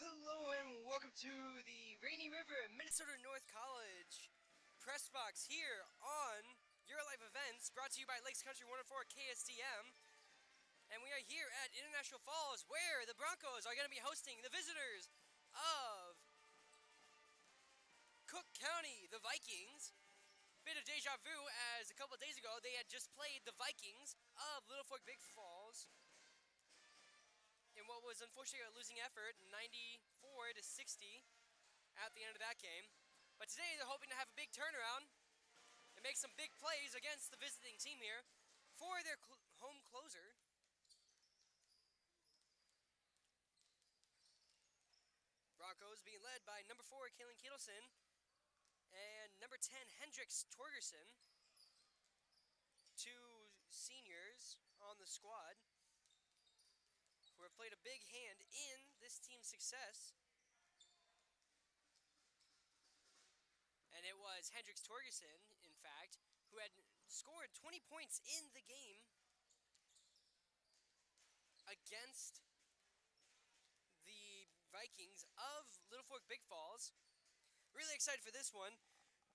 Hello and welcome to the Rainy River Minnesota North College press box here on Your Life Events, brought to you by Lakes Country 104 KSDM. And we are here at International Falls, where the Broncos are going to be hosting the visitors of Cook County, the Vikings. Bit of deja vu, as a couple of days ago they had just played the Vikings of Little Fork Big Falls in what was unfortunately a losing effort, 94-60 at the end of that game. But today they're hoping to have a big turnaround and make some big plays against the visiting team here for their home closer. Broncos being led by number 4, Kaylin Kettleson, and number 10, Hendrix Torgerson, two seniors on the squad who have played a big hand in this team's success. And it was Hendrix Torgerson, in fact, who had scored 20 points in the game against the Vikings of Little Fork Big Falls. Really excited for this one.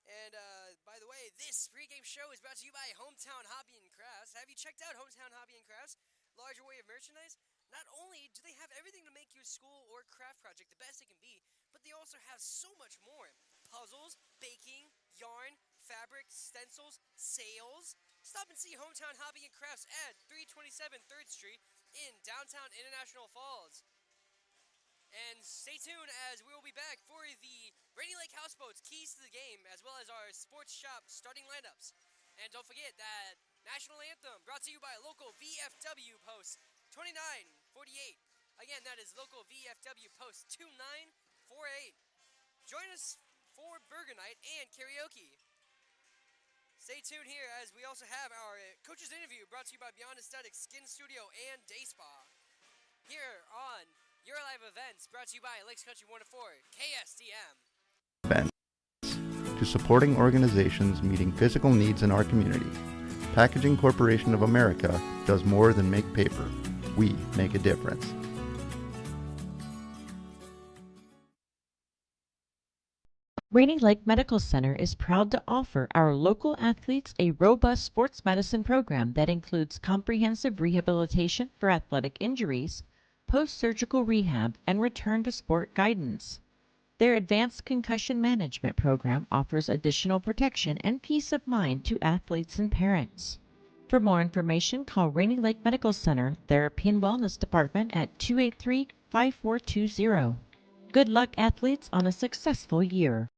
And by the way, this pregame show is brought to you by Hometown Hobby and Crafts. Have you checked out Hometown Hobby and Crafts? Larger array of merchandise? Not only do they have everything to make your school or craft project the best it can be, but they also have so much more. Puzzles, baking, yarn, fabric, stencils, sales. Stop and see Hometown Hobby and Crafts at 327 3rd Street in downtown International Falls. And stay tuned, as we will be back for the Rainy Lake Houseboats keys to the game, as well as our sports shop starting lineups. And don't forget that national anthem brought to you by local VFW Post 2948. Again, that is local VFW Post 2948. Join us for Burger Night and karaoke. Stay tuned here, as we also have our coaches interview brought to you by Beyond Aesthetics Skin Studio and Day Spa. Here on Your Live Events, brought to you by Lakes Country 104 KSDM. To supporting organizations meeting physical needs in our community. Packaging Corporation of America does more than make paper. We make a difference. Rainy Lake Medical Center is proud to offer our local athletes a robust sports medicine program that includes comprehensive rehabilitation for athletic injuries, post-surgical rehab, and return to sport guidance. Their advanced concussion management program offers additional protection and peace of mind to athletes and parents. For more information, call Rainy Lake Medical Center Therapy and Wellness Department at 283-5420. Good luck, athletes, on a successful year.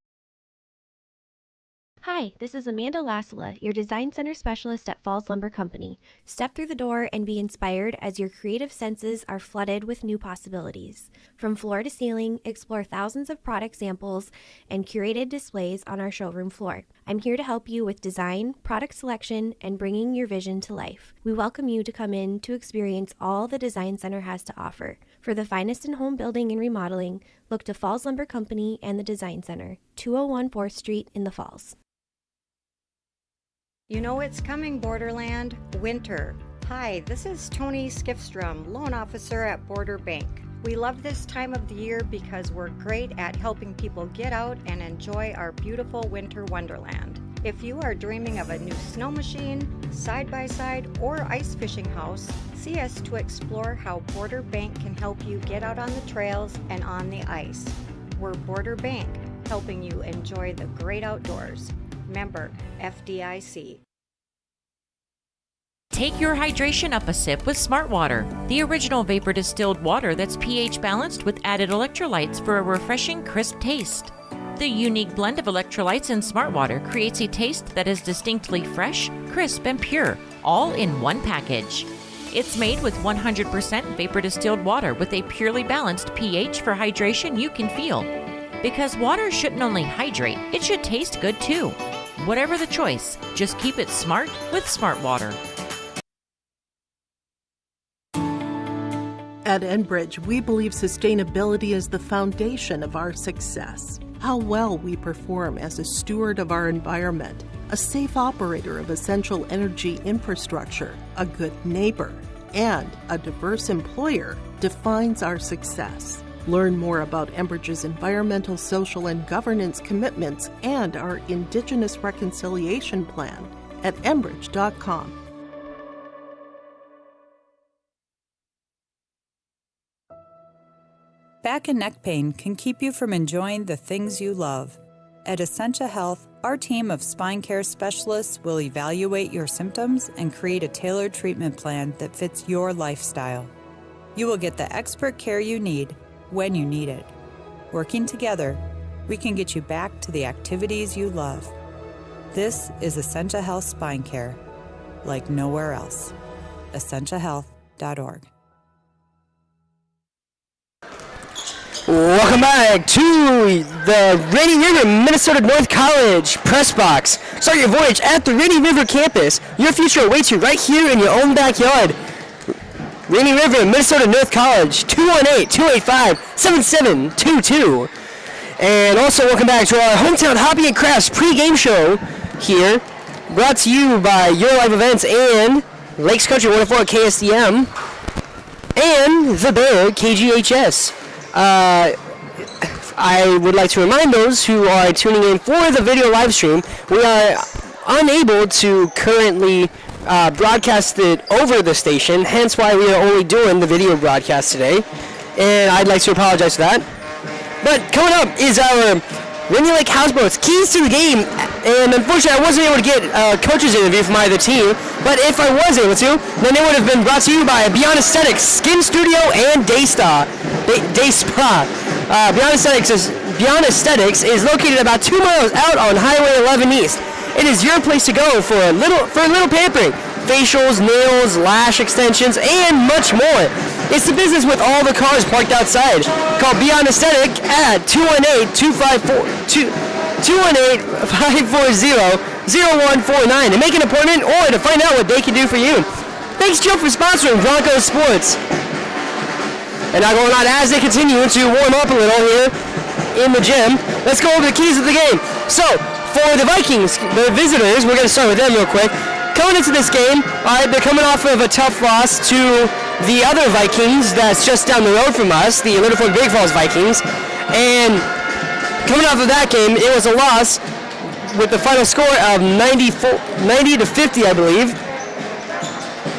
Hi, this is Amanda Lassila, your Design Center Specialist at Falls Lumber Company. Step through the door and be inspired as your creative senses are flooded with new possibilities. From floor to ceiling, explore thousands of product samples and curated displays on our showroom floor. I'm here to help you with design, product selection, and bringing your vision to life. We welcome you to come in to experience all the Design Center has to offer. For the finest in home building and remodeling, look to Falls Lumber Company and the Design Center, 201 4th Street in the Falls. You know it's coming, Borderland. Winter. Hi, this is Tony Skifstrom, loan officer at Border Bank. We love this time of the year because we're great at helping people get out and enjoy our beautiful winter wonderland. If you are dreaming of a new snow machine, side-by-side, or ice fishing house, see us to explore how Border Bank can help you get out on the trails and on the ice. We're Border Bank, helping you enjoy the great outdoors. Member FDIC. Take your hydration up a sip with Smart Water, the original vapor distilled water that's pH balanced with added electrolytes for a refreshing, crisp taste. The unique blend of electrolytes in Smart Water creates a taste that is distinctly fresh, crisp, and pure, all in one package. It's made with 100% vapor distilled water with a purely balanced pH for hydration you can feel. Because water shouldn't only hydrate, it should taste good too. Whatever the choice, just keep it smart with Smart Water. At Enbridge, we believe sustainability is the foundation of our success. How well we perform as a steward of our environment, a safe operator of essential energy infrastructure, a good neighbor, and a diverse employer defines our success. Learn more about Enbridge's environmental, social, and governance commitments and our Indigenous Reconciliation Plan at enbridge.com. Back and neck pain can keep you from enjoying the things you love. At Essentia Health, our team of spine care specialists will evaluate your symptoms and create a tailored treatment plan that fits your lifestyle. You will get the expert care you need when you need it. Working together, we can get you back to the activities you love. This is Essentia Health Spine Care, like nowhere else. EssentiaHealth.org. Welcome back to the Rainy River Minnesota North College Press Box. Start your voyage at the Rainy River campus. Your future awaits you right here in your own backyard. Rainy River Minnesota North College, 218-285-7722. And also welcome back to our Hometown Hobby and Crafts pre-game show here, brought to you by Your Life Events and Lakes Country 104 KSDM and The Bear KGHS. I would like to remind those who are tuning in for the video live stream, we are unable to currently broadcast it over the station, hence why we are only doing the video broadcast today, and I'd like to apologize for that. But coming up is our Rainy Lake Houseboats Keys to the Game, and unfortunately I wasn't able to get a coach's interview from either team, but if I was able to, then it would have been brought to you by Beyond Aesthetics, Skin Studio, and Day Spa. Beyond Aesthetics is located about 2 miles out on Highway 11 East. It is your place to go for a little pampering, facials, nails, lash extensions, and much more. It's the business with all the cars parked outside. Call Beyond Aesthetic at 218-540-0149 and make an appointment or to find out what they can do for you. Thanks, Joe, for sponsoring Broncos Sports. And now going on as they continue to warm up a little here in the gym, let's go over the keys of the game. So, for the Vikings, the visitors, we're going to start with them real quick. Coming into this game, they're coming off of a tough loss to the other Vikings that's just down the road from us, the Little Fork Big Falls Vikings. And coming off of that game, it was a loss with the final score of 90-50, I believe.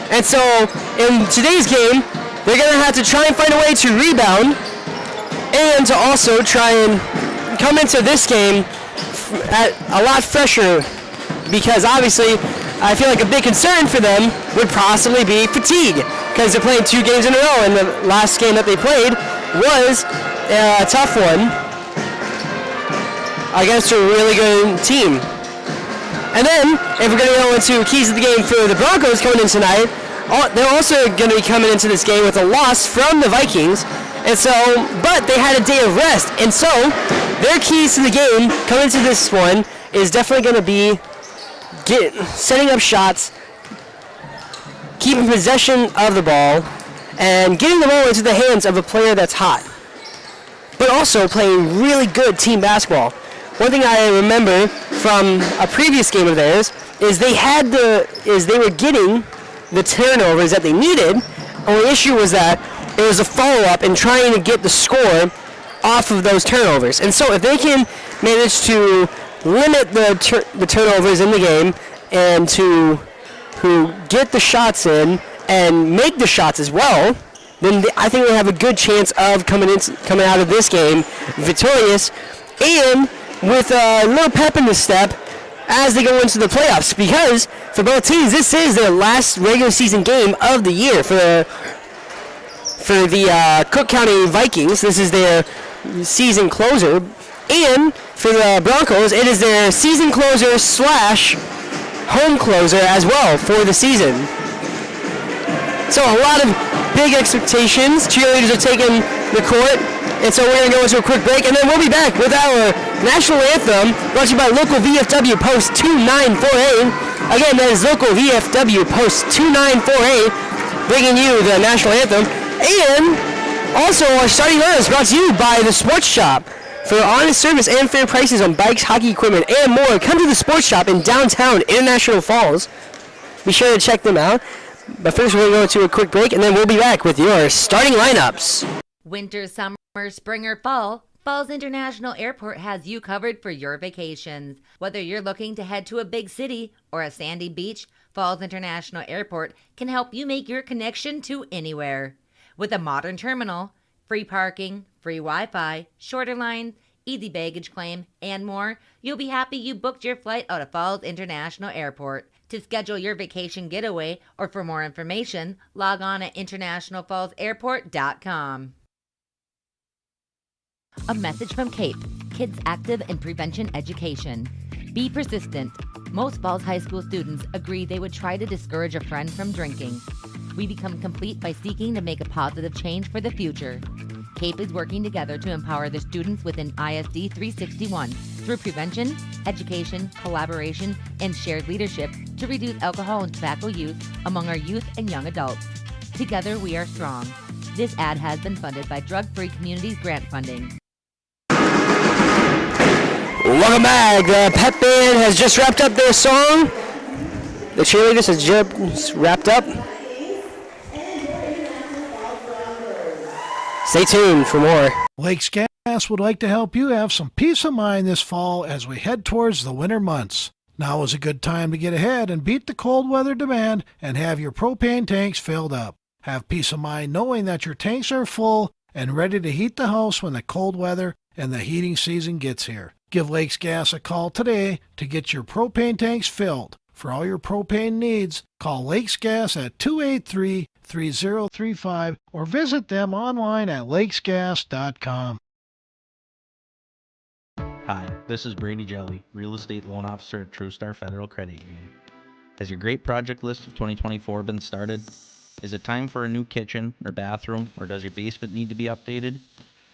And so, in today's game, they're going to have to try and find a way to rebound and to also try and come into this game at a lot fresher, because obviously I feel like a big concern for them would possibly be fatigue, because they're playing 2 games in a row, and the last game that they played was a tough one against a really good team. And then, if we're going to go into keys of the game for the Broncos coming in tonight, they're also going to be coming into this game with a loss from the Vikings, and so, but they had a day of rest, and so their keys to the game coming into this one is definitely going to be setting up shots, keeping possession of the ball, and getting the ball into the hands of a player that's hot, but also playing really good team basketball. One thing I remember from a previous game of theirs is they were getting the turnovers that they needed. Only issue was that it was a follow-up in trying to get the score off of those turnovers. And so if they can manage to limit the turnovers in the game and to get the shots in and make the shots as well, then I think they have a good chance of coming out of this game victorious and with a little pep in the step as they go into the playoffs, because for both teams, this is their last regular season game of the year. For the Cook County Vikings, this is their season closer, and for the Broncos, it is their season closer / home closer as well for the season. So a lot of big expectations. Cheerleaders are taking the court. And so we're going to go into a quick break, and then we'll be back with our national anthem brought to you by local VFW Post 2948. Again, that is local VFW Post 2948, bringing you the national anthem. And also our starting lineup is brought to you by the Sports Shop. For honest service and fair prices on bikes, hockey equipment, and more, come to the Sports Shop in downtown International Falls. Be sure to check them out. But first, we're going to go to a quick break, and then we'll be back with your starting lineups. Winter, summer, spring, or fall, Falls International Airport has you covered for your vacations. Whether you're looking to head to a big city or a sandy beach, Falls International Airport can help you make your connection to anywhere. With a modern terminal, free parking, free Wi-Fi, shorter lines, easy baggage claim, and more, you'll be happy you booked your flight out of Falls International Airport. To schedule your vacation getaway or for more information, log on at internationalfallsairport.com. A message from CAPE, Kids Active in Prevention Education. Be persistent. Most Falls High School students agree they would try to discourage a friend from drinking. We become complete by seeking to make a positive change for the future. CAPE is working together to empower the students within ISD 361 through prevention, education, collaboration, and shared leadership to reduce alcohol and tobacco use among our youth and young adults. Together we are strong. This ad has been funded by Drug Free Communities grant funding. Welcome back. The pep band has just wrapped up their song. The cheerleaders has just wrapped up. Stay tuned for more. Lakes Gas would like to help you have some peace of mind this fall as we head towards the winter months. Now is a good time to get ahead and beat the cold weather demand and have your propane tanks filled up. Have peace of mind knowing that your tanks are full and ready to heat the house when the cold weather and the heating season gets here. Give Lakes Gas a call today to get your propane tanks filled. For all your propane needs, call Lakes Gas at 283-3035 or visit them online at lakesgas.com. Hi, this is Brady Jelly, Real Estate Loan Officer at TrueStar Federal Credit Union. Has your great project list of 2024 been started? Is it time for a new kitchen or bathroom, or does your basement need to be updated?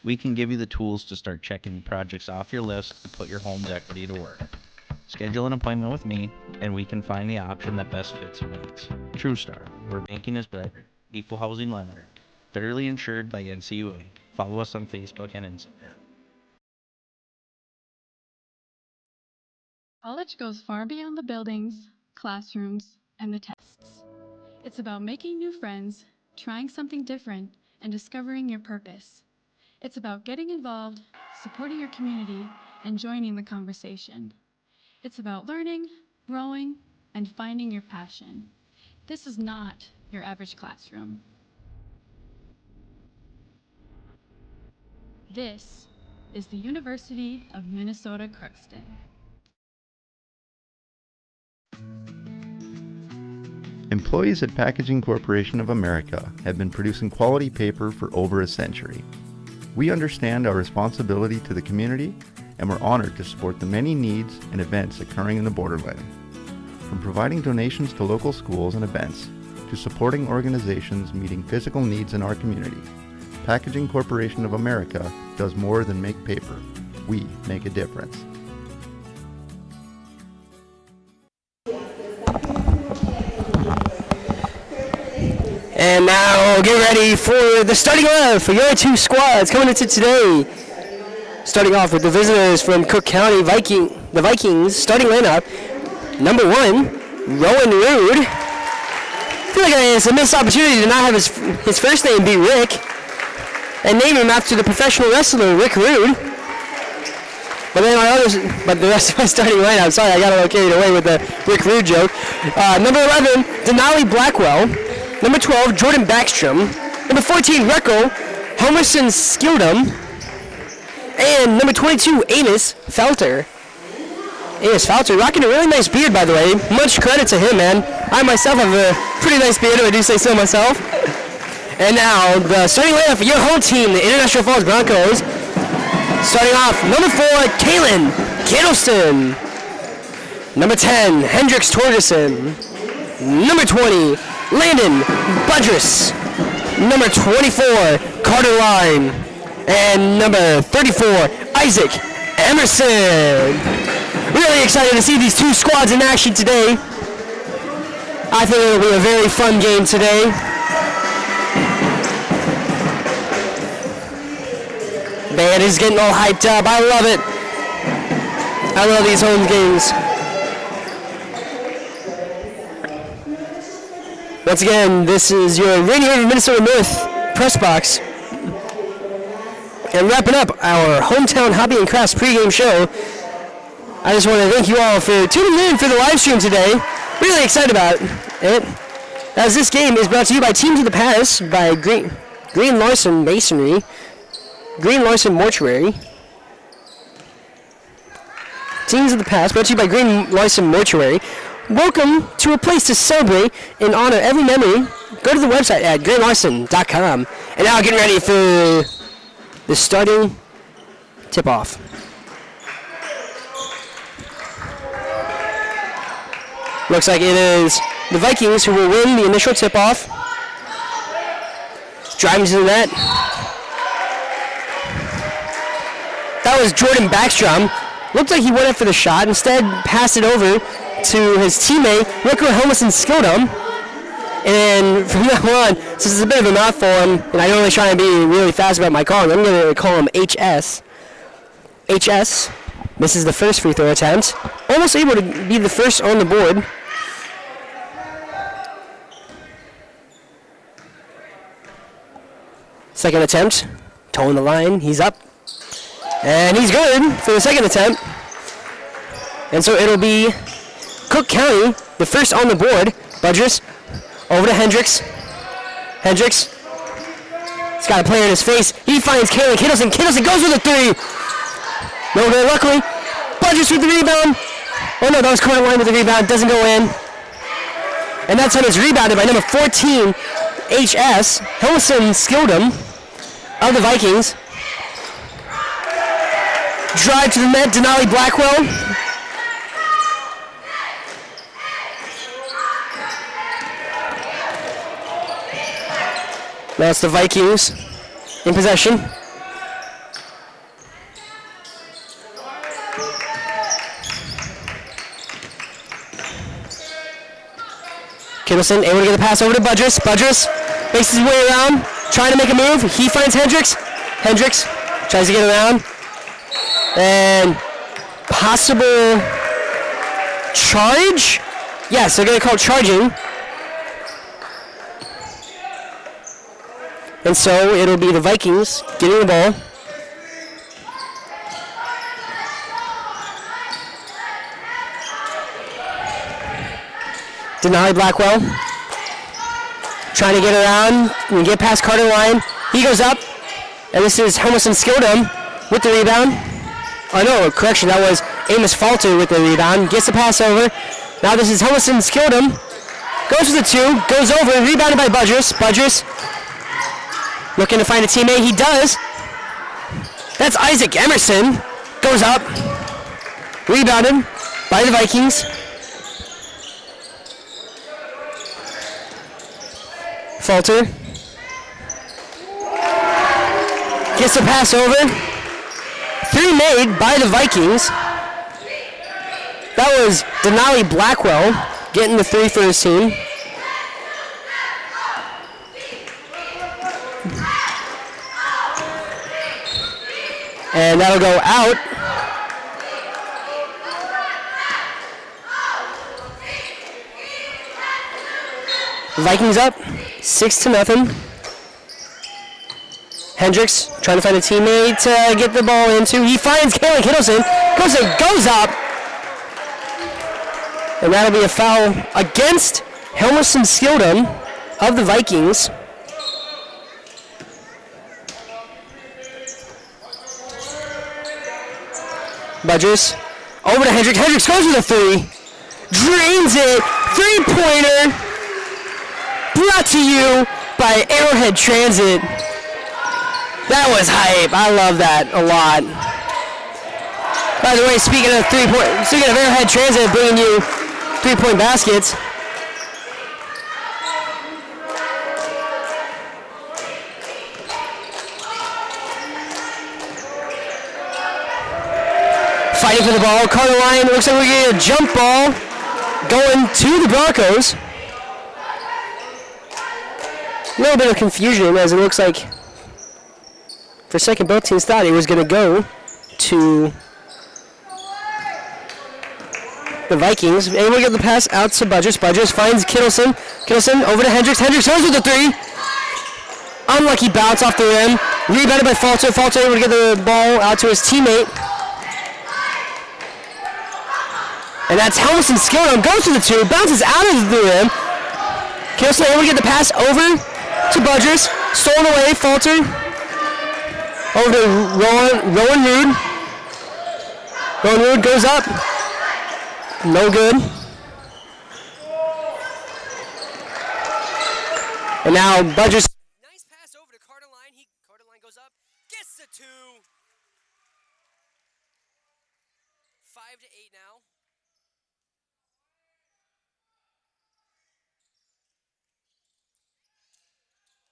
We can give you the tools to start checking projects off your list to put your home's equity to work. Schedule an appointment with me, and we can find the option that best fits your needs. TrueStar, where banking is better. Equal housing lender. Federally insured by NCUA. Follow us on Facebook and Instagram. College goes far beyond the buildings, classrooms, and the tests. It's about making new friends, trying something different, and discovering your purpose. It's about getting involved, supporting your community, and joining the conversation. It's about learning, growing, and finding your passion. This is not your average classroom. This is the University of Minnesota Crookston. Employees at Packaging Corporation of America have been producing quality paper for over a century. We understand our responsibility to the community, and we're honored to support the many needs and events occurring in the borderland. From providing donations to local schools and events, to supporting organizations meeting physical needs in our community, Packaging Corporation of America does more than make paper. We make a difference. And now get ready for the starting lineup for your two squads coming into today. Starting off with the visitors from Cook County, the Vikings starting lineup. Number 1, Rowan Rude. I feel like it's a missed opportunity to not have his first name be Rick and name him after the professional wrestler Rick Rude. But then the rest of my starting lineup, sorry, I got a little carried away with the Rick Rude joke. Number 11, Denali Blackwell. Number 12, Jordan Backstrom. Number 14, Recco Homerson Skildum. And number 22, Amos Felter. Amos Felter rocking a really nice beard, by the way. Much credit to him, man. I myself have a pretty nice beard, if I do say so myself. And now, the starting lineup for your home team, the International Falls Broncos. Starting off, number 4, Kalen Kittleson. Number 10, Hendrix Torgerson. Number 20, Landon Budrus. Number 24, Carter Line. And number 34, Isaac Emerson. Really excited to see these two squads in action today. I think it'll be a very fun game today. Band is getting all hyped up. I love it. I love these home games. Once again, this is your Rainy River, Minnesota North press box. And wrapping up our hometown hobby and crafts pregame show, I just want to thank you all for tuning in for the live stream today. Really excited about it. As this game is brought to you by Teams of the Past by Green Larson Masonry, Green Larson Mortuary. Teams of the Past brought to you by Green Larson Mortuary. Welcome to a place to celebrate and honor every memory. Go to the website at greenlarson.com. And now getting ready for the starting tip-off. Looks like it is the Vikings who will win the initial tip-off. Driving to the net. That was Jordan Backstrom. Looked like he went up for the shot. Instead, passed it over to his teammate, Rico Helmuson Skildum. And from now on, since it's a bit of a mouthful, and I don't really try to be really fast about my calling, I'm going to call him HS. HS misses the first free throw attempt. Almost able to be the first on the board. Second attempt, toeing the line, he's up. And he's good for the second attempt. And so it'll be Cook County, the first on the board. Budrus over to Hendricks. Hendricks. He's got a player in his face. He finds Kalen Kittleson. Kittleson goes with a three. No good, luckily. Budrus with the rebound. Oh no, that was Carter Line with the rebound. Doesn't go in. And that time it's rebounded by number 14, HS, Helmuson Skildum of the Vikings. Drive to the net, Denali Blackwell. Now it's the Vikings in possession. Kittleson able to get the pass over to Budrus. Budrus makes his way around, trying to make a move. He finds Hendricks. Hendricks tries to get around. And possible charge? Yes, they're going to call charging. And so it'll be the Vikings getting the ball. Denali Blackwell trying to get around and get past Carter Line. He goes up, and this is Helmuson Skildum with the rebound. Oh no, correction, that was Amos Falter with the rebound. Gets the pass over. Now this is Helmuson Skildum. Goes to the two, goes over, rebounded by Budrus. Budrus looking to find a teammate. He does. That's Isaac Emerson. Goes up. Rebounded by the Vikings. Falter. Gets the pass over. Three made by the Vikings. That was Denali Blackwell getting the three for his team. And that'll go out. Vikings up 6-0. Hendricks trying to find a teammate to get the ball into. He finds Kalen Kittleson. Kittleson goes up. And that'll be a foul against Helmuson Skildum of the Vikings. Budrus over to Hendricks. Hendricks goes with a three. Drains it. Three-pointer. Brought to you by Arrowhead Transit. That was hype. I love that a lot. By the way, speaking of Arrowhead Transit bringing you 3-point baskets, fighting for the ball. Carter Lyon looks like we're getting a jump ball going to the Broncos. A little bit of confusion as it looks like for a second both teams thought it was going to go to the Vikings. Able to get the pass out to Budgers. Budgers finds Kittleson. Kittleson over to Hendricks. Hendricks goes with the three. Unlucky bounce off the rim. Rebounded by Falter. Falter able to get the ball out to his teammate. And that's Helmsley Skilldom. Goes to the two. Bounces out of the rim. Kittleson able to get the pass over to Budgers. Stolen away. Falter. Over to Rowan Rude. Rowan Rude goes up. No good. And now Budgers. Nice pass over to Carter Lyon. Carter Lyon goes up, gets the two. 5-8 now.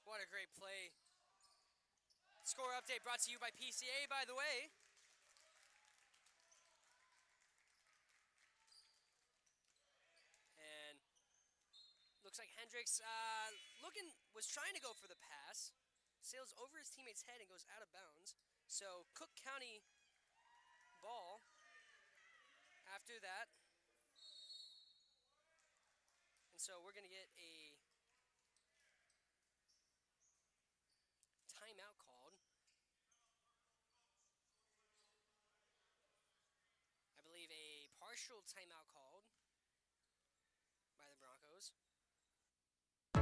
What a great play. Score update brought to you by PCA, by the way. Looks like Hendricks was trying to go for the pass, sails over his teammate's head and goes out of bounds. So Cook County ball after that. And so we're going to get a timeout called. I believe a partial timeout called by the Broncos.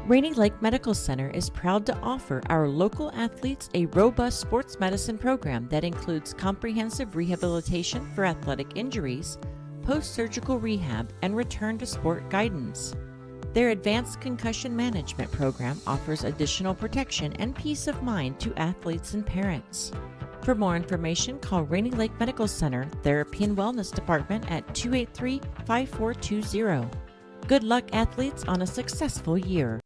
Rainy Lake Medical Center is proud to offer our local athletes a robust sports medicine program that includes comprehensive rehabilitation for athletic injuries, post-surgical rehab, and return to sport guidance. Their advanced concussion management program offers additional protection and peace of mind to athletes and parents. For more information, call Rainy Lake Medical Center Therapy and Wellness Department at 283-5420. Good luck, athletes, on a successful year.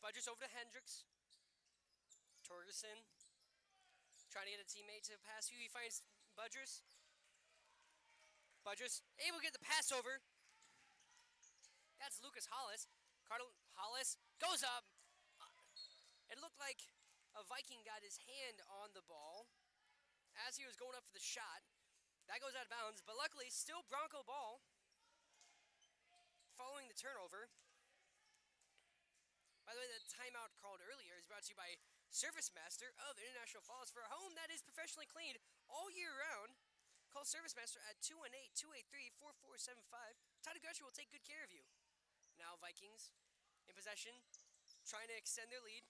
Budgers over to Hendricks. Torgerson trying to get a teammate to pass. He finds Budgers. Budgers able to get the pass over. That's Lucas Hollis. Hollis goes up. It looked like a Viking got his hand on the ball as he was going up for the shot. That goes out of bounds, but luckily still Bronco ball following the turnover. By the way, the timeout called earlier is brought to you by Service Master of International Falls for a home that is professionally cleaned all year round. Call Service Master at 218-283-4475. Todd Gretchen will take good care of you. Now Vikings in possession, trying to extend their lead.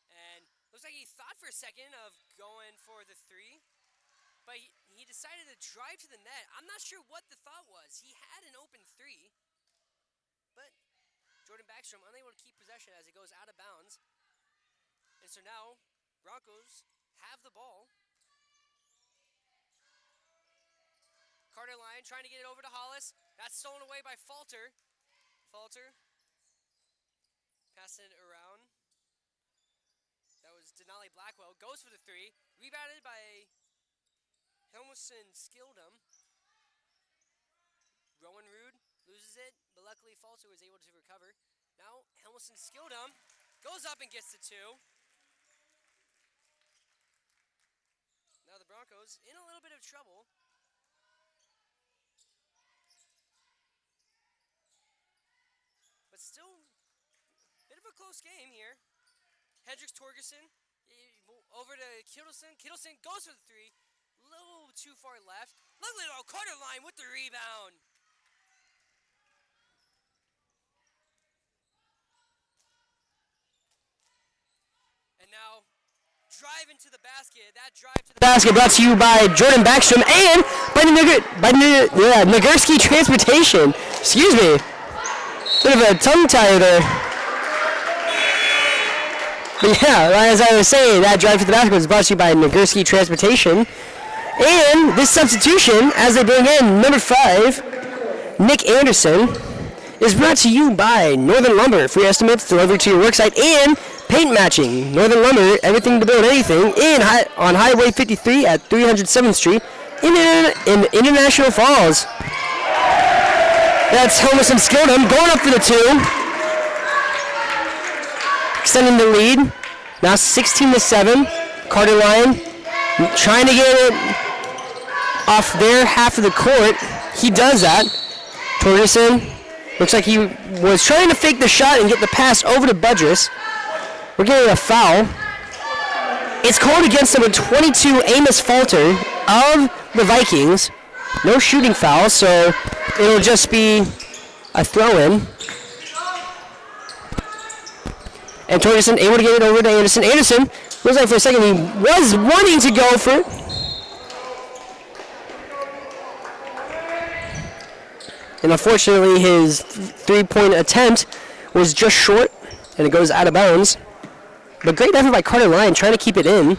And looks like he thought for a second of going for the three. But he decided to drive to the net. I'm not sure what the thought was. He had an open three. But Jordan Backstrom unable to keep possession as it goes out of bounds. And so now Broncos have the ball. Carter Lyon trying to get it over to Hollis. That's stolen away by Falter. Falter passing it around. That was Denali Blackwell. Goes for the three. Rebounded by Helmsley Skilldom. Rowan Rude loses it, but luckily Falter was able to recover. Now Helmsley Skilldom goes up and gets the two. Now the Broncos in a little bit of trouble. But still a bit of a close game here. Hendricks Torgerson over to Kittleson. Kittleson goes for the three. Little too far left. Luckily, Carter Lyon with the rebound. And now, drive into the basket. That drive to the basket brought to you by Jordan Backstrom and by Nagurski Transportation. Excuse me. Bit of a tongue tie there. But yeah, as I was saying, that drive to the basket was brought to you by Nagurski Transportation. And this substitution, as they bring in number 5, Nick Anderson, is brought to you by Northern Lumber. Free estimates delivered to your worksite and paint matching. Northern Lumber, everything to build anything, on Highway 53 at 307th Street in International Falls. That's Helmerson Skildum going up for the 2. Extending the lead. Now 16-7. Carter Lyon trying to get it off their half of the court. He does that. Torgerson looks like he was trying to fake the shot and get the pass over to Budrus. We're getting a foul. It's called against number 22, Amos Falter of the Vikings. No shooting foul, so it'll just be a throw-in. And Torgerson able to get it over to Anderson. Anderson looks like for a second he was wanting to go for it. And unfortunately his three-point attempt was just short and it goes out of bounds. But great effort by Carter Lyon trying to keep it in.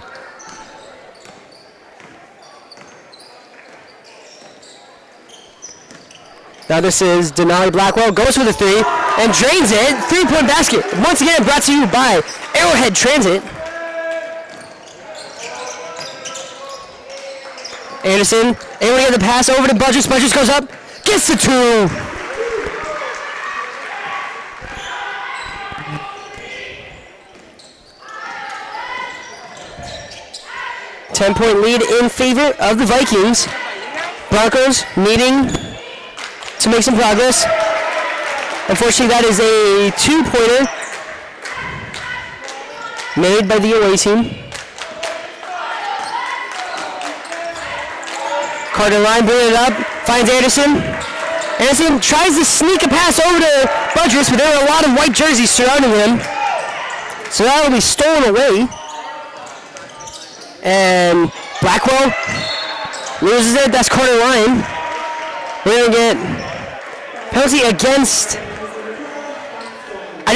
Now this is Denali Blackwell, goes for the 3 and drains it. 3-point basket. Once again brought to you by Arrowhead Transit. Anderson able to get the pass over to Budrus. Budrus goes up, gets the 2. 10-point lead in favor of the Vikings. Broncos needing to make some progress. Unfortunately, that is a 2-pointer made by the away team. Carter Lyon bringing it up, finds Anderson. Anderson tries to sneak a pass over to Budrus, but there are a lot of white jerseys surrounding him. So that will be stolen away. And Blackwell loses it. That's Carter Lyon. We're going to get penalty against... I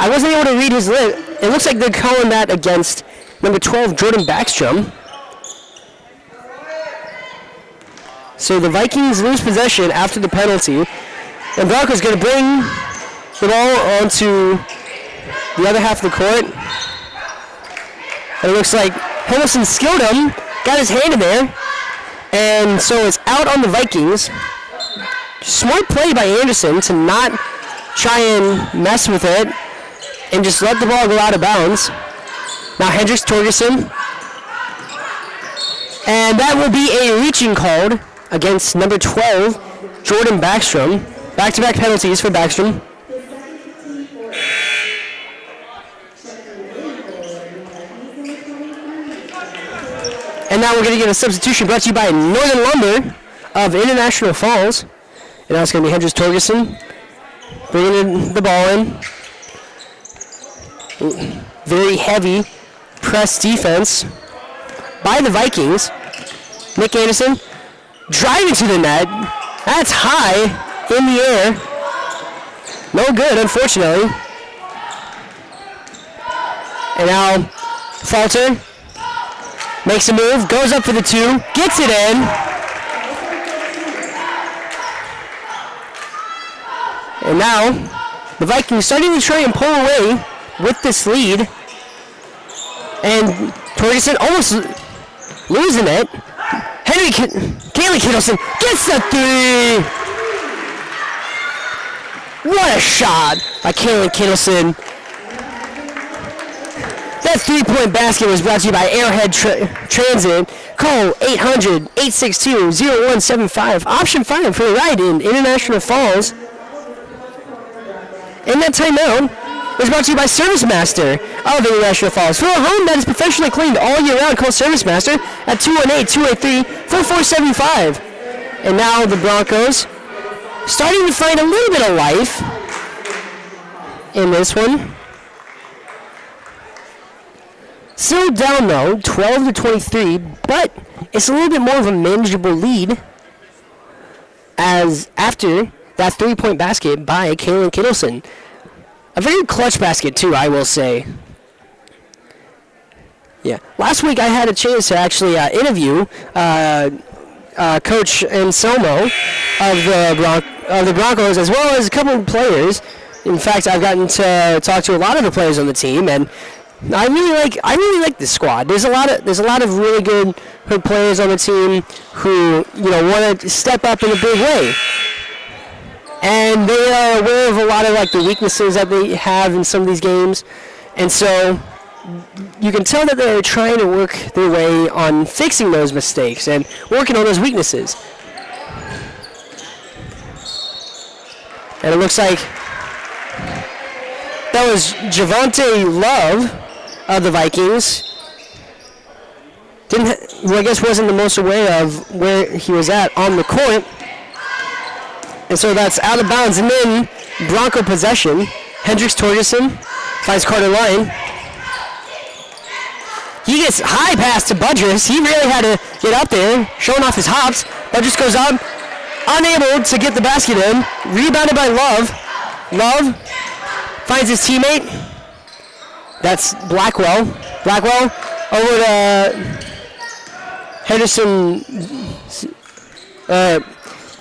wasn't able to read his list. It looks like they're calling that against number 12, Jordan Backstrom. So the Vikings lose possession after the penalty. And Broncos going to bring the ball onto the other half of the court. And it looks like Helmerson Skildum got his hand in there. And so it's out on the Vikings. Smart play by Anderson to not try and mess with it and just let the ball go out of bounds. Now Hendricks Torgerson. And that will be a reaching called against number 12, Jordan Backstrom. Back-to-back penalties for Backstrom. And now we're going to get a substitution brought to you by Northern Lumber of International Falls. And now it's going to be Hendricks Torgerson bringing the ball in. Very heavy press defense by the Vikings. Nick Anderson driving to the net. That's high in the air. No good, unfortunately. And now Falter makes a move, goes up for the 2, gets it in. And now the Vikings starting to try and pull away with this lead. And Torgerson almost losing it. Kaylee Kittleson gets the 3. What a shot by Kaylee Kittleson. That 3-point basket was brought to you by Arrowhead Transit. Call 800-862-0175. Option 5 for a ride in International Falls. And that timeout is brought to you by ServiceMaster of International Falls. For a home that is professionally cleaned all year round, call ServiceMaster at 218-283-4475. And now the Broncos starting to find a little bit of life in this one. Still down though, 12-23, but it's a little bit more of a manageable lead as after that 3-point basket by Kaylin Kittleson. A very clutch basket too, I will say. Yeah. Last week I had a chance to actually interview Coach Anselmo of the Broncos, as well as a couple of players. In fact, I've gotten to talk to a lot of the players on the team, and I really like this squad. There's a lot of really good players on the team who want to step up in a big way, and they are aware of a lot of like the weaknesses that they have in some of these games, and so you can tell that they're trying to work their way on fixing those mistakes and working on those weaknesses. And it looks like that was Javonte Love of the Vikings. I guess wasn't the most aware of where he was at on the court. And so that's out of bounds. And then Bronco possession. Hendricks Torgerson finds Carter Lyon. He gets high pass to Budrus. He really had to get up there, showing off his hops. Budrus goes up, unable to get the basket in. Rebounded by Love. Love finds his teammate. That's Blackwell. Blackwell over to Henderson,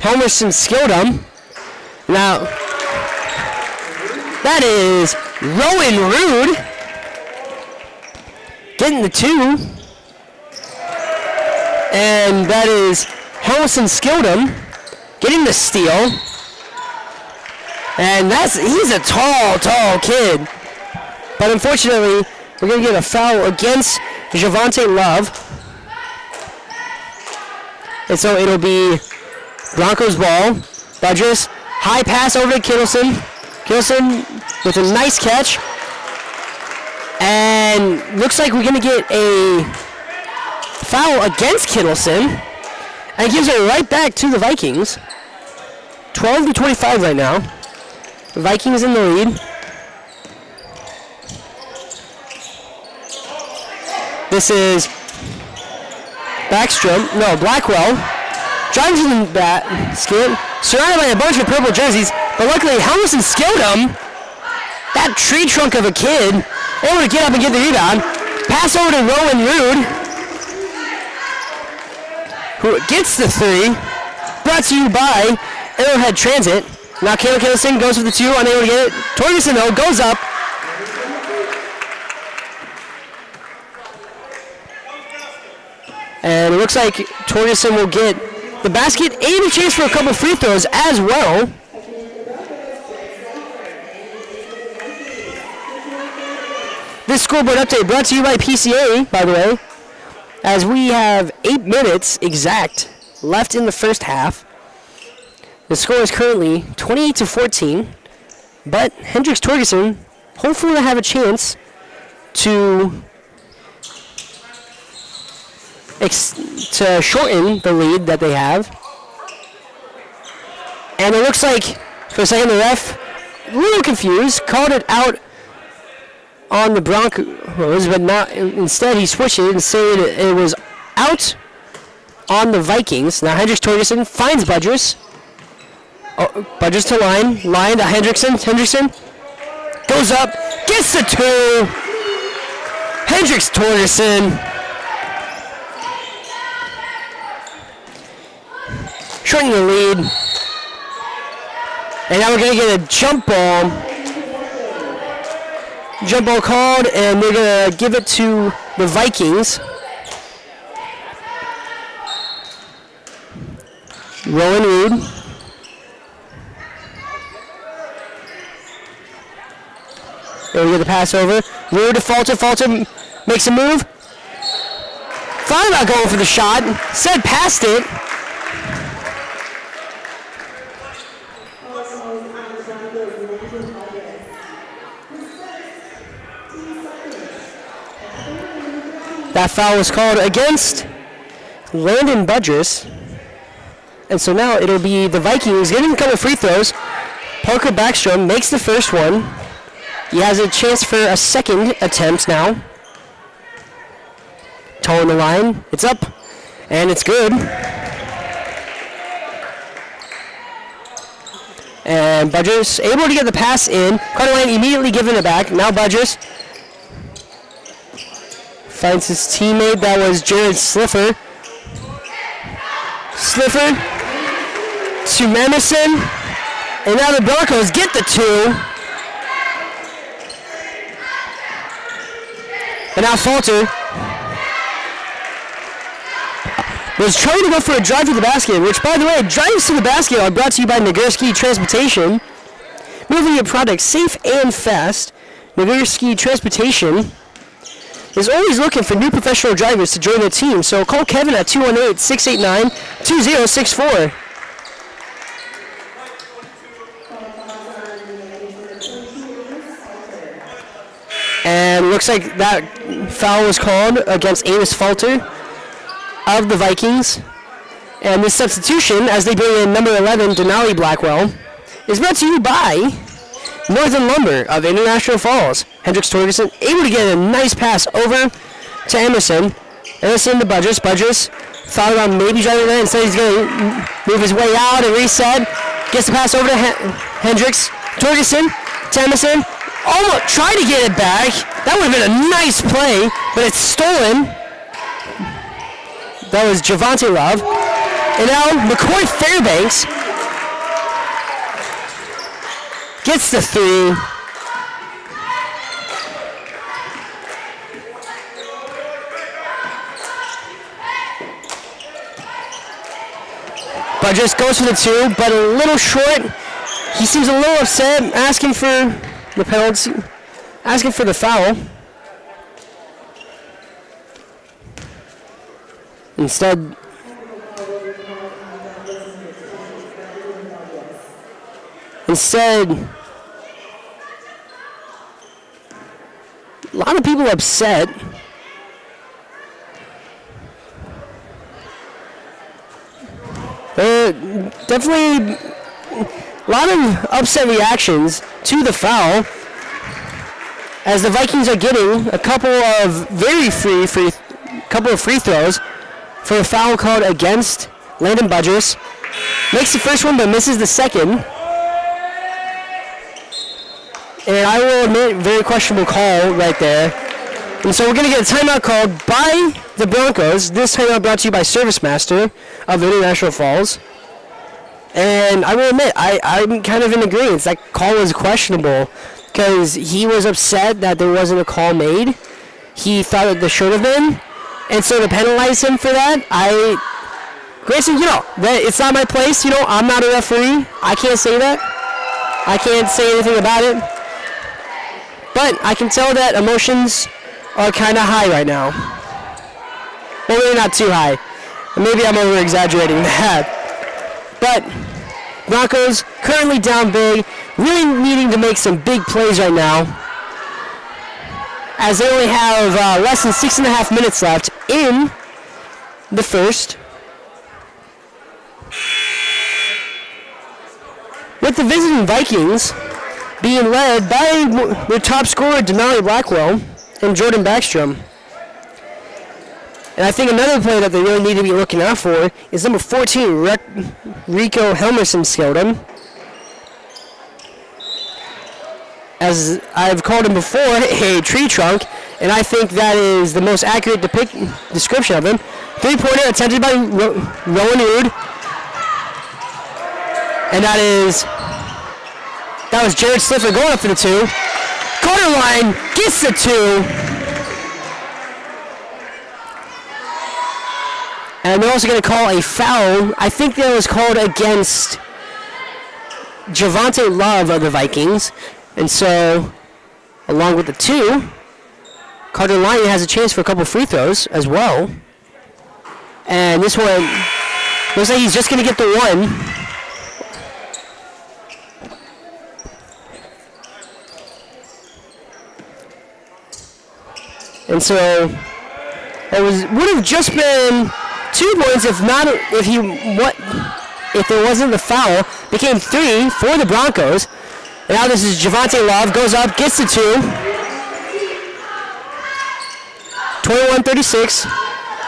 Helmerson Skildum. Now, that is Rowan Rude getting the 2. And that is Helmerson Skildum getting the steal. And he's a tall kid. But unfortunately, we're going to get a foul against Javonte Love. And so it'll be Broncos ball. Budrus, high pass over to Kittleson. Kittleson with a nice catch. And looks like we're going to get a foul against Kittleson. And gives it right back to the Vikings. 12-25 right now. The Vikings in the lead. This is Blackwell. Drives in the basket. Surrounded by a bunch of purple jerseys. But luckily, Helmerson Skildum, that tree trunk of a kid, able to get up and get the rebound. Pass over to Rowan Rude, who gets the 3. Brought to you by Arrowhead Transit. Now Caleb Kittleson goes for the 2, unable to get it. Torgerson, though, goes up. And it looks like Torgerson will get the basket and a chance for a couple free throws as well. This scoreboard update brought to you by PCA, by the way, as we have 8 minutes exact left in the first half. The score is currently 28-14, but Hendricks Torgerson hopefully will have a chance to shorten the lead that they have. And it looks like, for a second, the ref, a little confused, called it out on the Broncos, but now instead he switched it and said it was out on the Vikings. Now Hendricks Torgerson finds Budrus. Budrus to line to Hendrickson. Hendrickson goes up, gets the 2. Hendricks Torgerson shortening the lead. And now we're going to get a jump ball. Jump ball called, and they're going to give it to the Vikings. Rowan Rude. There we get the pass over. Rude to Falter. Falter makes a move. Thought about going for the shot. Said passed it. That foul was called against Landon Budrus. And so now it'll be the Vikings getting a couple free throws. Parker Backstrom makes the first one. He has a chance for a second attempt now. Towing the line. It's up. And it's good. And Budrus able to get the pass in. Carter Lane immediately giving it back. Now Budrus Finds his teammate. That was Jared Sliffer. Sliffer to Emerson. And now the Broncos get the 2. And now Falter was trying to go for a drive to the basket, which, by the way, drives to the basket are brought to you by Nagurski Transportation. Moving your product safe and fast. Nagurski Transportation is always looking for new professional drivers to join their team, so call Kevin at 218-689-2064. And looks like that foul was called against Amos Falter of the Vikings. And this substitution, as they bring in number 11, Denali Blackwell, is brought to you by Northern Lumber of International Falls. Hendricks Torgerson able to get a nice pass over to Emerson. Emerson to Budgers. Budgers thought about maybe driving that. Instead he's going to move his way out and reset. Gets the pass over to Hendricks. Torgerson to Emerson. Almost tried to get it back. That would have been a nice play, but it's stolen. That was Javante Love. And now McCoy Fairbanks gets the 3. But just goes for the 2, but a little short. He seems a little upset, asking for the penalty, asking for the foul. Instead, a lot of people upset. Definitely a lot of upset reactions to the foul, as the Vikings are getting a couple of free throws for a foul called against Landon Budgers. Makes the first one but misses the second. And I will admit, very questionable call right there. And so we're going to get a timeout called by the Broncos. This timeout brought to you by Service Master of International Falls. And I will admit, I'm kind of in agreement. That call was questionable because he was upset that there wasn't a call made. He thought that there should have been. And so to penalize him for that, Grayson, that it's not my place. I'm not a referee. I can't say that. I can't say anything about it. But I can tell that emotions are kind of high right now. Well, maybe not too high. Maybe I'm over-exaggerating that. But Broncos currently down big, really needing to make some big plays right now, as they only have less than 6.5 minutes left in the first. With the visiting Vikings being led by their top scorer, Denali Blackwell, and Jordan Backstrom. And I think another player that they really need to be looking out for is number 14, Rico Helmerson Skildum. As I've called him before, a tree trunk, and I think that is the most accurate description of him. Three-pointer attempted by Rowan Rood. And that was Jared Sliffer going up for the 2. Corner line gets the 2. And they're also going to call a foul. I think that was called against Javante Love of the Vikings. And so, along with the 2, Carter Lyon has a chance for a couple free throws as well. And this one looks like he's just going to get the 1. And so it would have just been 2 points if there wasn't the foul. Became 3 for the Broncos. And now this is Javante Love, goes up, gets the 2. 21-36.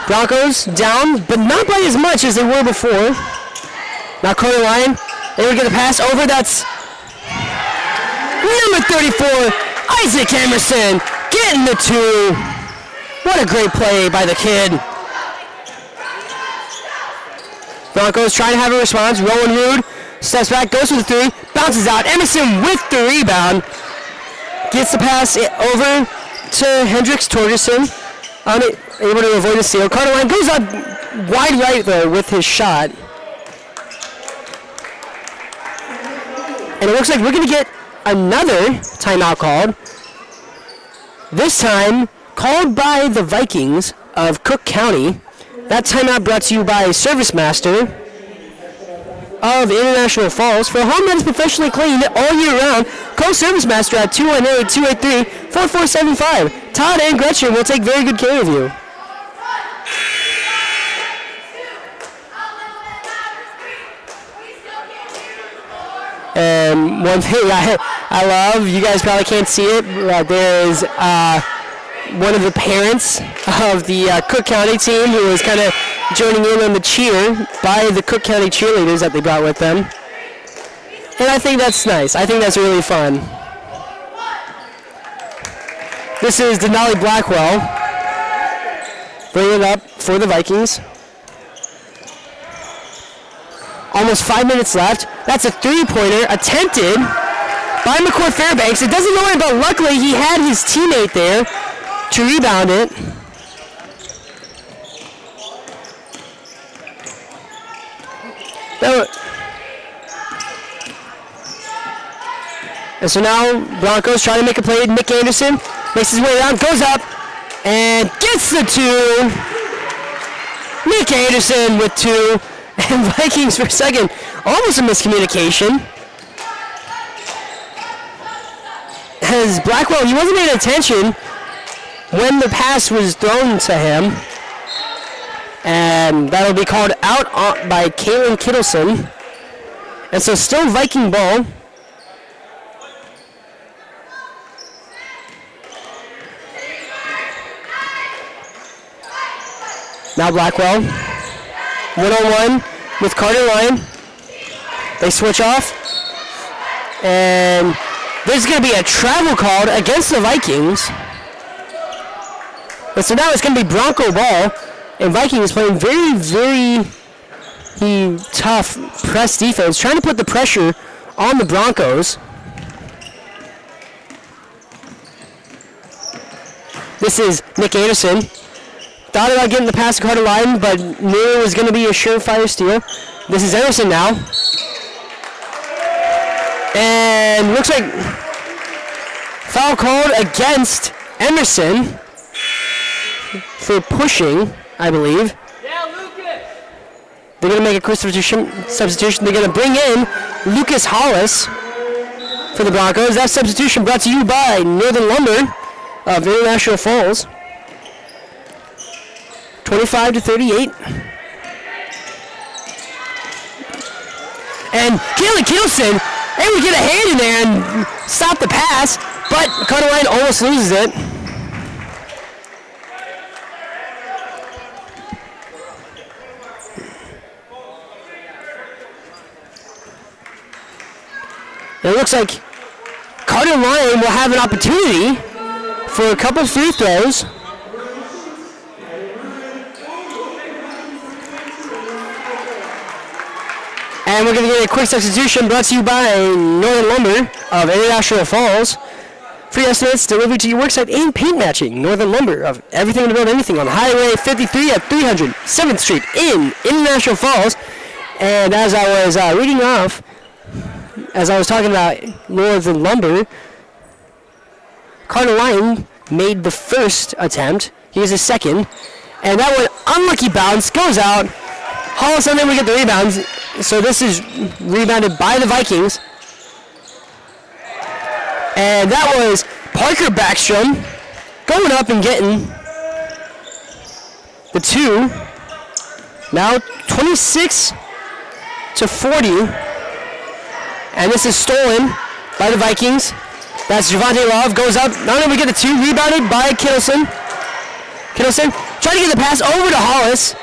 Broncos down, but not by as much as they were before. Now Carter Lyon, they would get a pass over. That's number 34, Isaac Emerson, getting the 2. What a great play by the kid. Broncos trying to have a response. Rowan Rude steps back, goes for the three, bounces out. Emerson with the rebound. Gets the pass over to Hendricks Torgerson. Able to avoid the steal. Carter Line goes up wide right though with his shot. And it looks like we're going to get another timeout called. This time called by the Vikings of Cook County. That timeout brought to you by Service Master of International Falls. For a home that is professionally cleaned all year round, call Service Master at 218-283-4475. Todd and Gretchen will take very good care of you. And one thing I love, you guys probably can't see it, there is one of the parents of the Cook County team who was kind of joining in on the cheer by the Cook County cheerleaders that they brought with them. And I think that's nice. I think that's really fun. This is Denali Blackwell bringing it up for the Vikings. Almost 5 minutes left. That's a three-pointer attempted by McCoy Fairbanks. It doesn't go in, but luckily he had his teammate there to rebound it. And so now Broncos trying to make a play. Nick Anderson makes his way around, goes up, and gets the two. Nick Anderson with two. And Vikings for a second, almost a miscommunication. As Blackwell, he wasn't paying attention when the pass was thrown to him. And that'll be called out by Kalen Kittleson. And so still Viking ball. Now Blackwell. One-on-one with Carter Line. They switch off. And there's going to be a travel called against the Vikings. But so now it's going to be Bronco ball. And Vikings playing very, very tough press defense. Trying to put the pressure on the Broncos. This is Nick Anderson. Thought about getting the pass to Carter Line, but knew it was going to be a surefire steal. This is Emerson now. And looks like foul called against Emerson for pushing, I believe. They're going to make a quick substitution. They're going to bring in Lucas Hollis for the Broncos. That substitution brought to you by Northern Lumber of International Falls. 25-38. And Kaylee Kittleson able to get a hand in there and stop the pass, but Carter Line almost loses it. It looks like Carter Line will have an opportunity for a couple free throws. And we're going to get a quick substitution brought to you by Northern Lumber of International Falls. Free estimates delivered to your worksite and paint matching. Northern Lumber of everything to build anything on Highway 53 at 300 7th Street in International Falls. And as I was reading off, as I was talking about Northern Lumber, Carter Line made the first attempt. Here's his second. And that one, unlucky bounce, goes out. Hollis unable to get the rebounds. So this is rebounded by the Vikings. And that was Parker Backstrom going up and getting the two. Now 26-40. And this is stolen by the Vikings. That's Javante Love, goes up, not only get the two, rebounded by Kittleson. Kittleson trying to get the pass over to Hollis.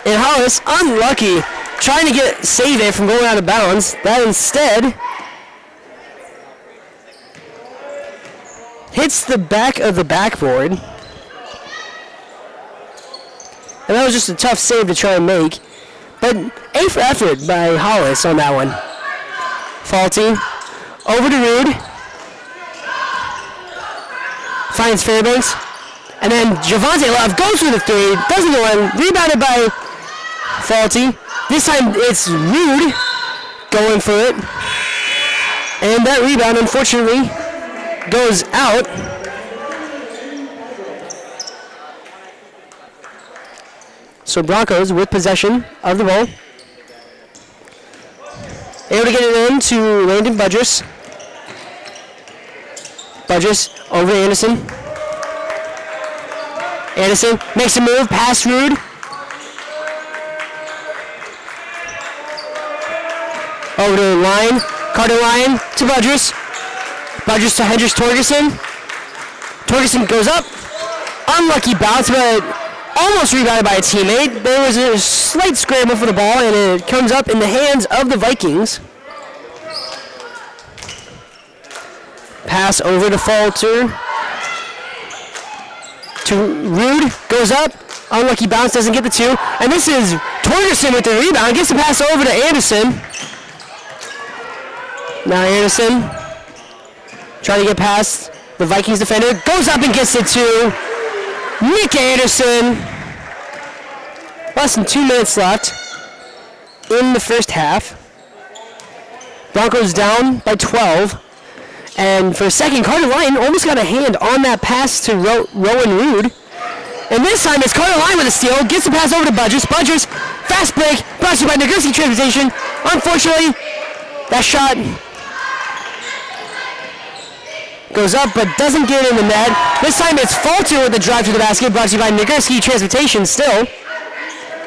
And Hollis, unlucky, trying to save it from going out of bounds. That instead hits the back of the backboard. And that was just a tough save to try and make. But A for effort by Hollis on that one. Faulty. Over to Rude. Finds Fairbanks. And then Javante Love goes for the three. Doesn't go in. Rebounded by Faulty. This time it's Rude going for it. And that rebound, unfortunately, goes out. So Broncos with possession of the ball. Able to get it in to Landon Budrus. Budrus over to Anderson. Anderson makes a move past Rude. Over to the line. Carter Lyon to Budrus. Budrus to Hendricks Torgerson. Torgerson goes up. Unlucky bounce, but almost rebounded by a teammate. There was a slight scramble for the ball, and it comes up in the hands of the Vikings. Pass over to Falter. To Rude, goes up. Unlucky bounce, doesn't get the two. And this is Torgerson with the rebound. Gets the pass over to Anderson. Now Anderson trying to get past the Vikings defender. Goes up and gets it to Nick Anderson. Less than 2 minutes left in the first half. Broncos down by 12. And for a second, Carter Lyon almost got a hand on that pass to Rowan Rude. And this time it's Carter Lyon with a steal. Gets the pass over to Budrus. Budrus, fast break, brought to you by Nagurski Transportation. Unfortunately, that shot goes up but doesn't get in the net. This time it's Falter with the drive to the basket, brought to you by Nagurski Transportation still.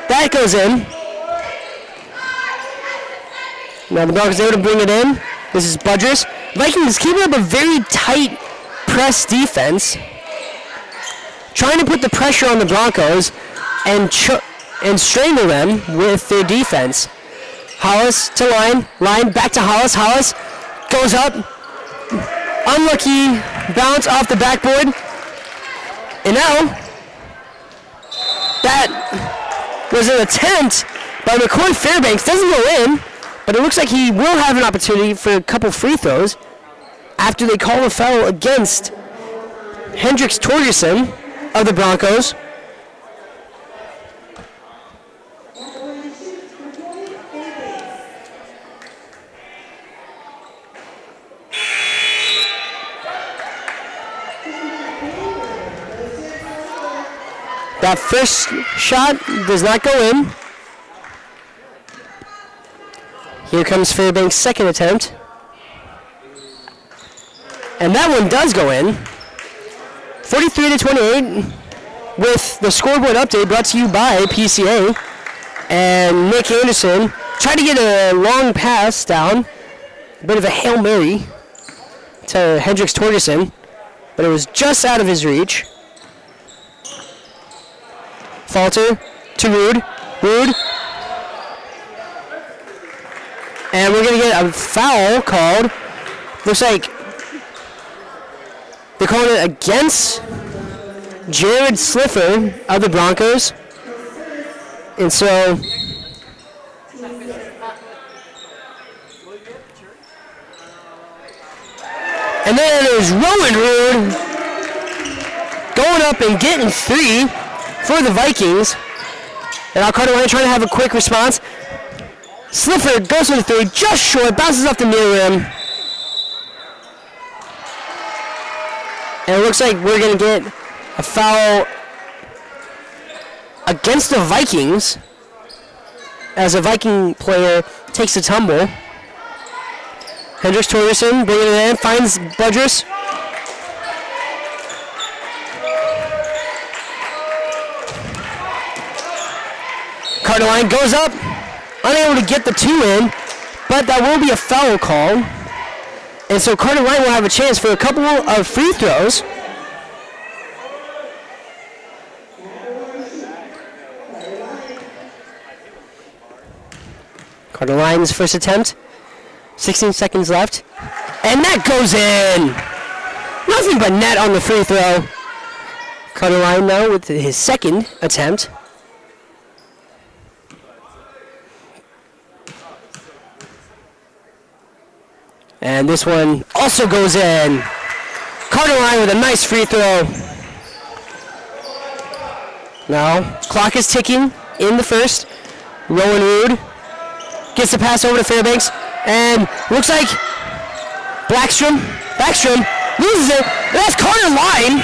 That goes in. Now the Broncos able to bring it in. This is Budrus. Vikings keeping up a very tight press defense. Trying to put the pressure on the Broncos and strangle them with their defense. Hollis to Lyon. Lyon back to Hollis. Hollis goes up. Unlucky bounce off the backboard. And now, that was an attempt by McCoy Fairbanks. Doesn't go in, but it looks like he will have an opportunity for a couple free throws after they call a foul against Hendricks Torgerson of the Broncos. That first shot does not go in. Here comes Fairbanks' second attempt. And that one does go in. 43-28 with the scoreboard update brought to you by PCA. And Nick Anderson tried to get a long pass down. A bit of a Hail Mary to Hendricks Torgerson, but it was just out of his reach. Falter to Rude. Rude. And we're going to get a foul called. Looks like they're calling it against Jared Sliffer of the Broncos. And so and then there's Rowan Rude going up and getting three for the Vikings. And now Carter Lyon trying to have a quick response. Sliffer goes for the three, just short, bounces off the near rim. And it looks like we're going to get a foul against the Vikings as a Viking player takes a tumble. Hendricks Torgerson bringing it in, finds Budrus. Carter Lyon goes up, unable to get the two in, but that will be a foul call. And so Carter Lyon will have a chance for a couple of free throws. Carter Lyon's first attempt, 16 seconds left, and that goes in. Nothing but net on the free throw. Carter Lyon now with his second attempt. And this one also goes in. Carter Line with a nice free throw. Now, clock is ticking in the first. Rowan Rude gets the pass over to Fairbanks. And looks like Backstrom loses it. That's Carter Line.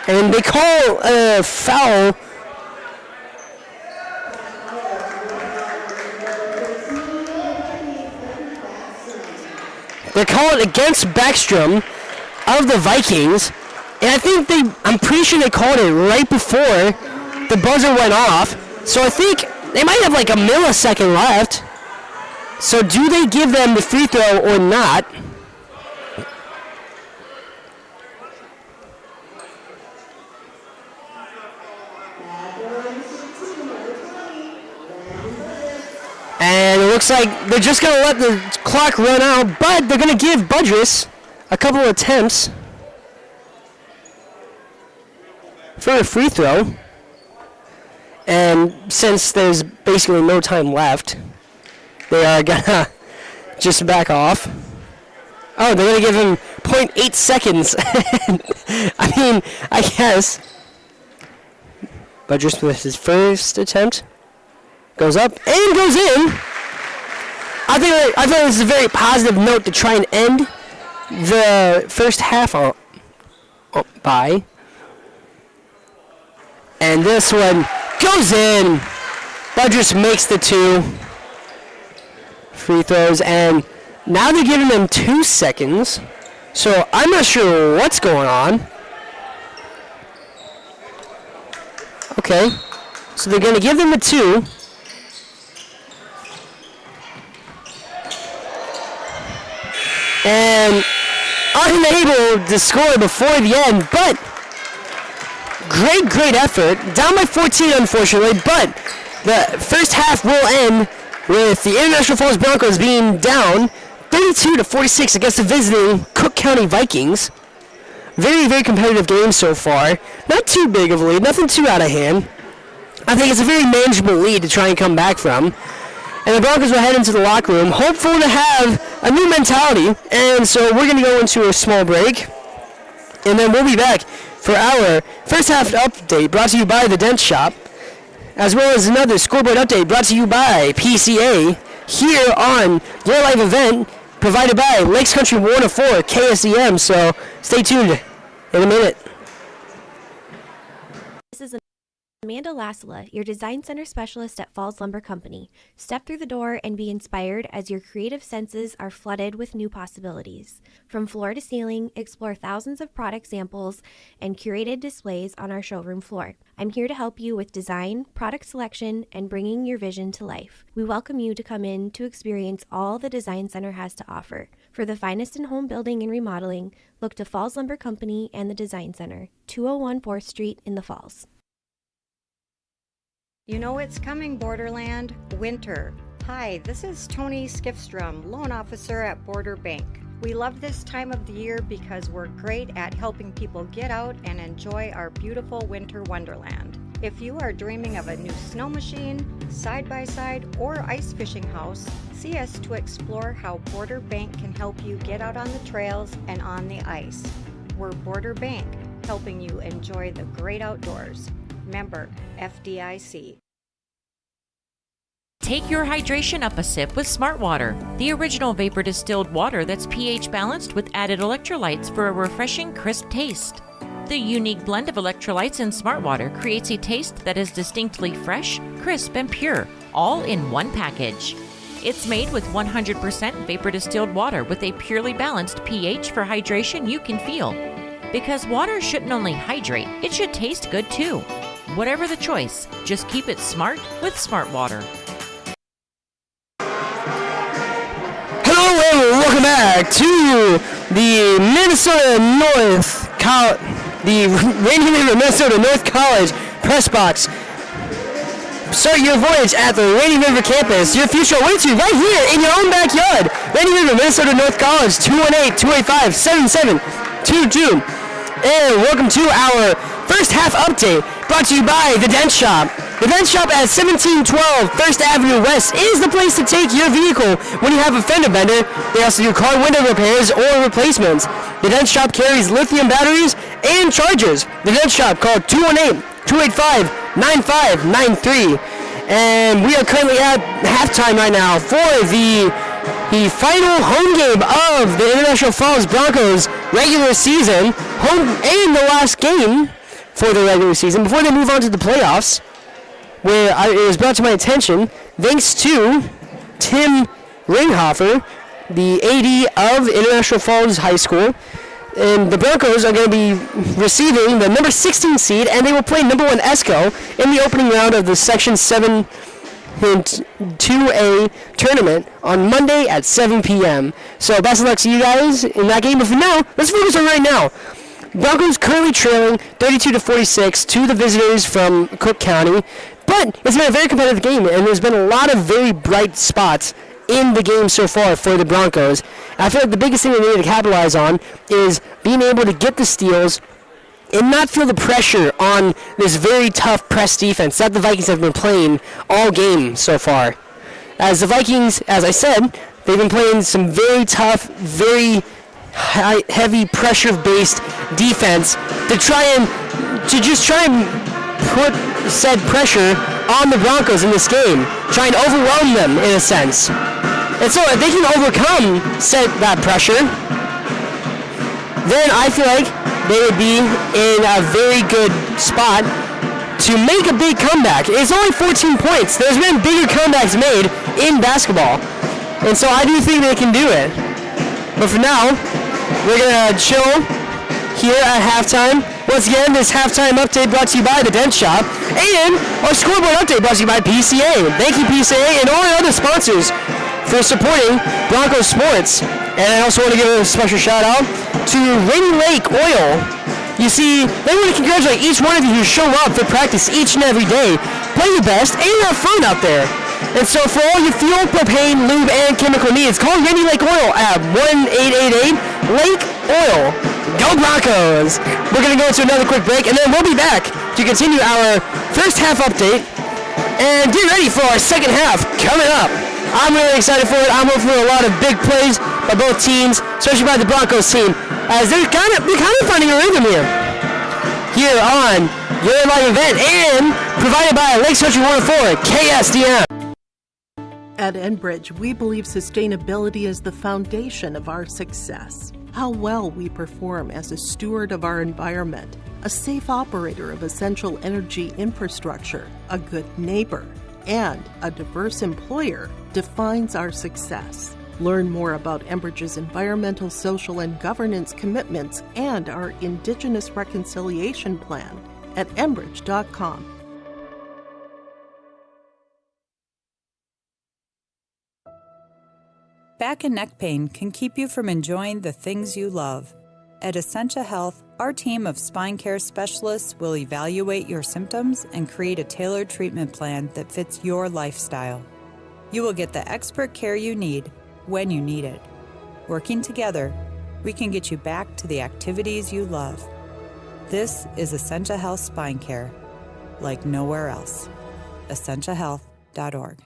And they call a foul. They're calling against Backstrom of the Vikings. And I think I'm pretty sure they called it right before the buzzer went off. So I think they might have like a millisecond left. So do they give them the free throw or not? And it looks like they're just going to let the clock run out, but they're going to give Budrus a couple of attempts for a free throw. And since there's basically no time left, they are going to just back off. Oh, they're going to give him 0.8 seconds. I mean, I guess. Budrus with his first attempt. Goes up and goes in. I think this is a very positive note to try and end the first half by. And this one goes in. Budrus makes the 2 free throws, and now they're giving them 2 seconds. So I'm not sure what's going on. Okay, so they're going to give them the 2. And unable to score before the end, but great effort. Down by 14, unfortunately, but the first half will end with the International Falls Broncos being down 32-46 against the visiting Cook County Vikings. Very competitive game so far. Not too big of a lead, nothing too out of hand. I think it's a very manageable lead to try and come back from. And the Broncos will head into the locker room, hopeful to have a new mentality. And so we're going to go into a small break. And then we'll be back for our first half update brought to you by The Dent Shop, as well as another scoreboard update brought to you by PCA here on your live event provided by Lakes Country 104 KSEM. So stay tuned in a minute. This is Amanda Lasala, your design center specialist at Falls Lumber Company. Step through the door and be inspired as your creative senses are flooded with new possibilities. From floor to ceiling, explore thousands of product samples and curated displays on our showroom floor. I'm here to help you with design, product selection, and bringing your vision to life. We welcome you to come in to experience all the Design Center has to offer. For the finest in home building and remodeling, look to Falls Lumber Company and the Design Center, 201 4th Street in the Falls. You know it's coming, Borderland. Winter. Hi, this is Tony Skifstrom, loan officer at Border Bank. We love this time of the year because we're great at helping people get out and enjoy our beautiful winter wonderland. If you are dreaming of a new snow machine, side-by-side, or ice fishing house, see us to explore how Border Bank can help you get out on the trails and on the ice. We're Border Bank, helping you enjoy the great outdoors. Member FDIC. Take your hydration up a sip with Smart Water, the original vapor distilled water that's pH balanced with added electrolytes for a refreshing, crisp taste. The unique blend of electrolytes in Smart Water creates a taste that is distinctly fresh, crisp, and pure, all in one package. It's made with 100% vapor distilled water with a purely balanced pH for hydration you can feel. Because water shouldn't only hydrate, it should taste good too. Whatever the choice, just keep it smart with Smart Water. Hello and welcome back to the Rainy River Minnesota North College Press Box. Start your voyage at the Rainy River campus. Your future awaits you right here in your own backyard. Rainy River Minnesota North College, 218-285-7722. And welcome to our first half update brought to you by The Dent Shop. The Vent Shop at 1712 First Avenue West is the place to take your vehicle when you have a fender bender. They also do car window repairs or replacements. The Vent Shop carries lithium batteries and chargers. The Vent Shop, call 218-285-9593. And we are currently at halftime right now for the final home game of the International Falls Broncos regular season, and the last game for the regular season before they move on to the playoffs, where it was brought to my attention thanks to Tim Ringhofer, the AD of International Falls High School. And the Broncos are going to be receiving the number 16 seed, and they will play number 1 ESCO in the opening round of the Section 7 2A tournament on Monday at 7 p.m. So best of luck to you guys in that game. But for now, let's focus on right now. Broncos currently trailing 32-46 to the visitors from Cook County. But it's been a very competitive game, and there's been a lot of very bright spots in the game so far for the Broncos. I feel like the biggest thing they need to capitalize on is being able to get the steals and not feel the pressure on this very tough press defense that the Vikings have been playing all game so far. As the Vikings, as I said, they've been playing some very tough, very heavy pressure-based defense to try and put said pressure on the Broncos in this game, try and overwhelm them in a sense. And so if they can overcome that pressure, then I feel like they would be in a very good spot to make a big comeback. It's only 14 points. There's been bigger comebacks made in basketball. And so I do think they can do it. But for now, we're going to chill here at halftime. Once again, this halftime update brought to you by the Dent Shop and our scoreboard update brought to you by PCA. Thank you, PCA, and all our other sponsors for supporting Broncos sports. And I also want to give a special shout out to Rainy Lake Oil. You see, they want to congratulate each one of you who show up for practice each and every day. Play your best and have fun out there. And so for all your fuel, propane, lube, and chemical needs, call Rainy Lake Oil at 1-888-LAKE OIL. Go Broncos! We're going to go into another quick break, and then we'll be back to continue our first half update and get ready for our second half coming up. I'm really excited for it. I'm hoping for a lot of big plays by both teams, especially by the Broncos team, as they're kind of finding a rhythm here on your live event, and provided by Lakes Country 104 KSDM. At Enbridge, we believe sustainability is the foundation of our success. How well we perform as a steward of our environment, a safe operator of essential energy infrastructure, a good neighbor, and a diverse employer defines our success. Learn more about Enbridge's environmental, social, and governance commitments and our Indigenous Reconciliation Plan at enbridge.com. Back and neck pain can keep you from enjoying the things you love. At Essentia Health, our team of spine care specialists will evaluate your symptoms and create a tailored treatment plan that fits your lifestyle. You will get the expert care you need when you need it. Working together, we can get you back to the activities you love. This is Essentia Health Spine Care, like nowhere else. EssentiaHealth.org.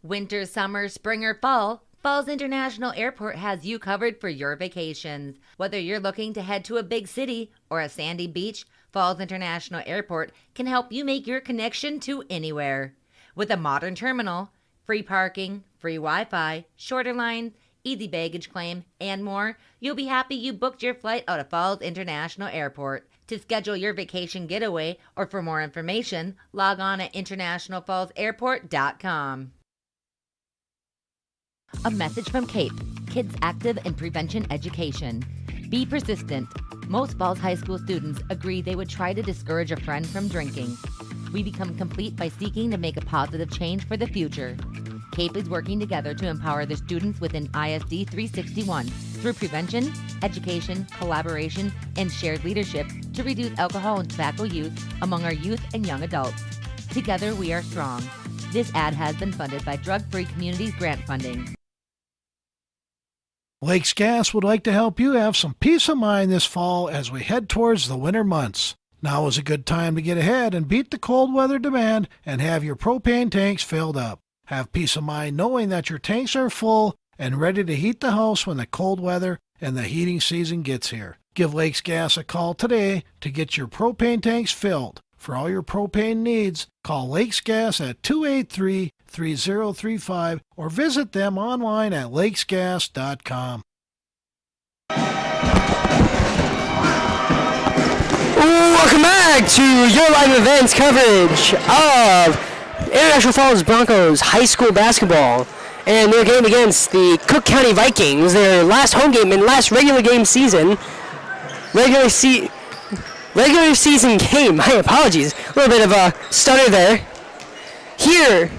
Winter, summer, spring, or fall, Falls International Airport has you covered for your vacations. Whether you're looking to head to a big city or a sandy beach, Falls International Airport can help you make your connection to anywhere. With a modern terminal, free parking, free Wi-Fi, shorter lines, easy baggage claim, and more, you'll be happy you booked your flight out of Falls International Airport. To schedule your vacation getaway or for more information, log on at internationalfallsairport.com. A message from CAPE, Kids Active in Prevention Education. Be persistent. Most Falls High School students agree they would try to discourage a friend from drinking. We become complete by seeking to make a positive change for the future. CAPE is working together to empower the students within ISD 361 through prevention, education, collaboration, and shared leadership to reduce alcohol and tobacco use among our youth and young adults. Together we are strong. This ad has been funded by Drug Free Communities grant funding. Lakes Gas would like to help you have some peace of mind this fall as we head towards the winter months. Now is a good time to get ahead and beat the cold weather demand and have your propane tanks filled up. Have peace of mind knowing that your tanks are full and ready to heat the house when the cold weather and the heating season gets here. Give Lakes Gas a call today to get your propane tanks filled. For all your propane needs, call Lakes Gas at 283-3035 or visit them online at lakesgas.com. Welcome back to your live events coverage of International Falls Broncos high school basketball and their game against the Cook County Vikings, their last home game and last regular season game. My apologies. A little bit of a stutter there. Here,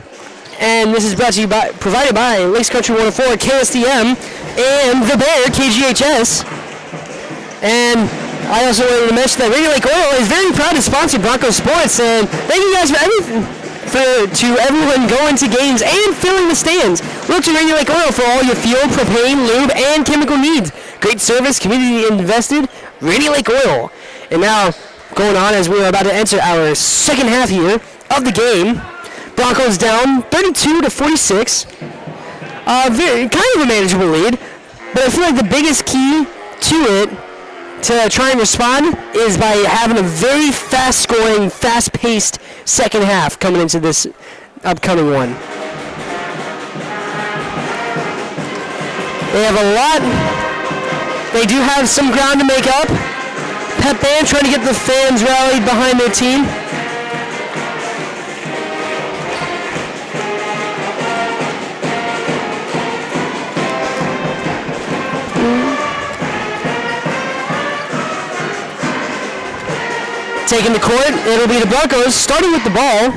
and this is provided by Lakes Country 104, KSDM, and The Bear, KGHS. And I also wanted to mention that Radio Lake Oil is very proud to sponsor Broncos sports, and thank you guys for everything. To everyone going to games and filling the stands. Look to Radio Lake Oil for all your fuel, propane, lube, and chemical needs. Great service, community invested, Radio Lake Oil. And now, going on as we are about to enter our second half here of the game. Broncos down 32-46. Kind of a manageable lead, but I feel like the biggest key to it, to try and respond, is by having a very fast-scoring, fast-paced second half coming into this upcoming one. They have a lot. They do have some ground to make up. Pep band trying to get the fans rallied behind their team. Taking the court, it'll be the Broncos, starting with the ball.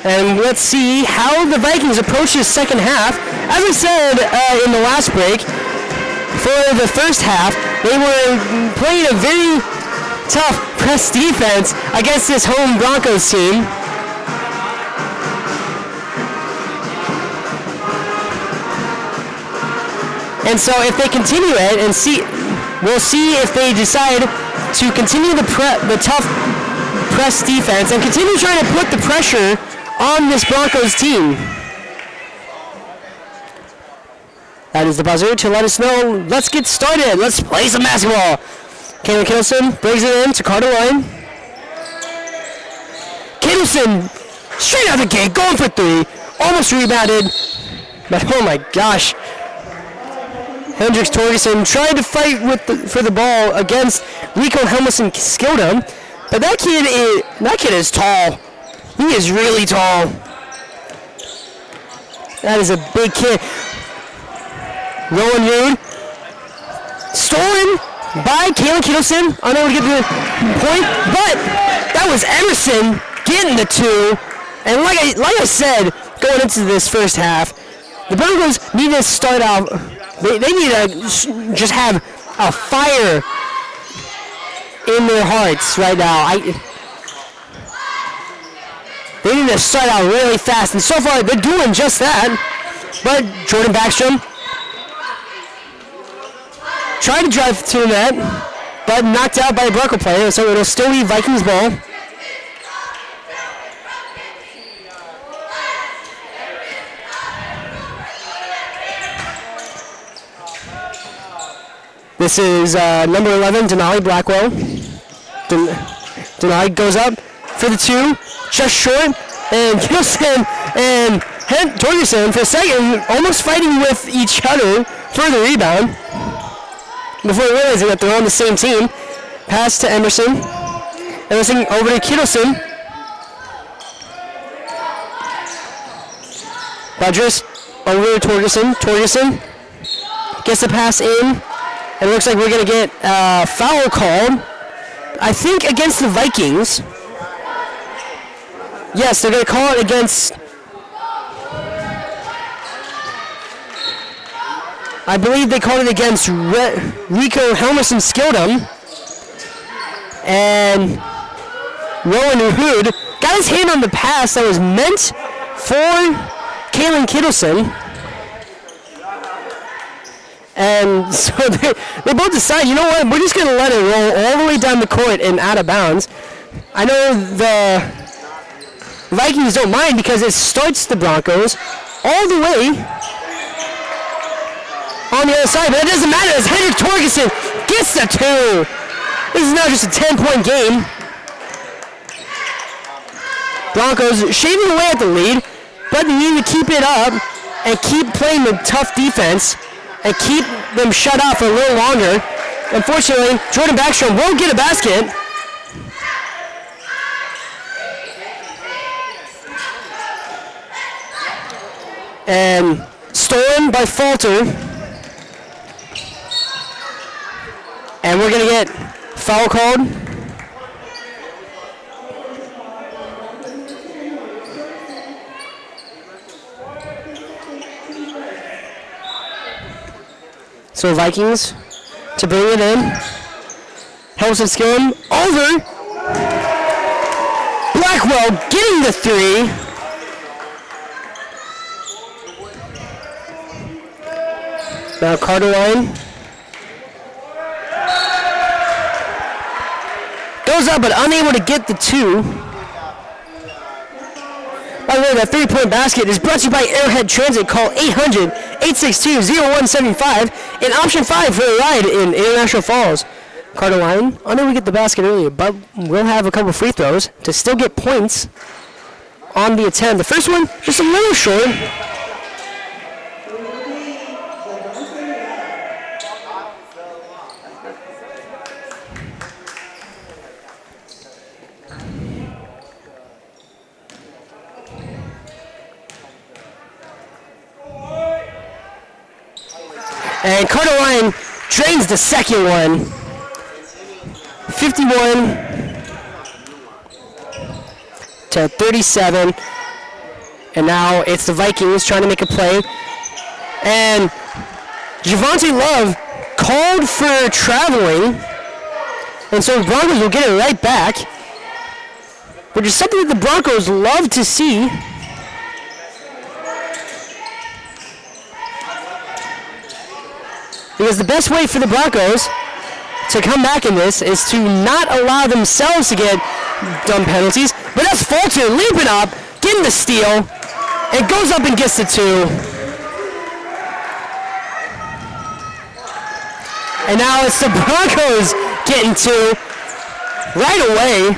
And let's see how the Vikings approach this second half. As I said in the last break, for the first half, they were playing a very tough press defense against this home Broncos team. And so if they continue it and we'll see if they decide to continue the tough press defense and continue trying to put the pressure on this Broncos team. That is the buzzer to let us know. Let's get started. Let's play some basketball. Kaylin Kittleson brings it in to Carter Line. Kittleson straight out the gate, going for three. Almost rebounded. But oh my gosh. Hendricks Torgerson tried to fight for the ball against Rico Helmuson Skildum, but that kid is tall. He is really tall. That is a big kid. Rowan Rude, stolen by Kaylin Kittleson. Unable to get the point, but that was Emerson getting the two. And like I said, going into this first half, the Broncos need to start out. They need to just have a fire in their hearts right now. They need to start out really fast, and so far they're doing just that. But Jordan Backstrom tried to drive to the net, but knocked out by a Bronco player, so it'll still be Vikings ball. This is number 11, Denali Blackwell. Denali goes up for the two, just short, and Kittleson and Torgerson for a second, almost fighting with each other for the rebound. Before realizing that they're on the same team, pass to Emerson. Emerson over to Kittleson. Budris over to Torgerson. Torgerson gets the pass in. It looks like we're going to get a foul called, I think, against the Vikings. Yes, they're going to call it against, I believe they called it against Rico Helmuson Skildum. And Rowan Hood got his hand on the pass that was meant for Kaylin Kittleson. And so they both decide, you know what, we're just going to let it roll all the way down the court and out of bounds. I know the Vikings don't mind because it starts the Broncos all the way on the other side, but it doesn't matter as Hendrik Torgerson gets the 2. This is now just a 10-point game. Broncos shaving away at the lead, but they need to keep it up and keep playing the tough defense and keep them shut out for a little longer. Unfortunately, Jordan Backstrom won't get a basket. And stolen by Falter. And we're going to get foul called. So Vikings to bring it in. Helps it skill him over. Blackwell getting the 3. Now Carterline goes up but unable to get the 2. By the way, that 3-point basket is brought to you by Arrowhead Transit. Call 800-862-0175 and option 5 for a ride in International Falls. Carterline unable to get the basket earlier, but will have a couple free throws to still get points on the attempt. The first one just a little short. And Carterline drains the second one. 51 to 37. And now it's the Vikings trying to make a play. And Javonte Love called for traveling. And so the Broncos will get it right back. Which is something that the Broncos love to see. Because the best way for the Broncos to come back in this is to not allow themselves to get dumb penalties. But that's Fulton leaping up, getting the steal, and goes up and gets the 2. And now it's the Broncos getting 2 right away.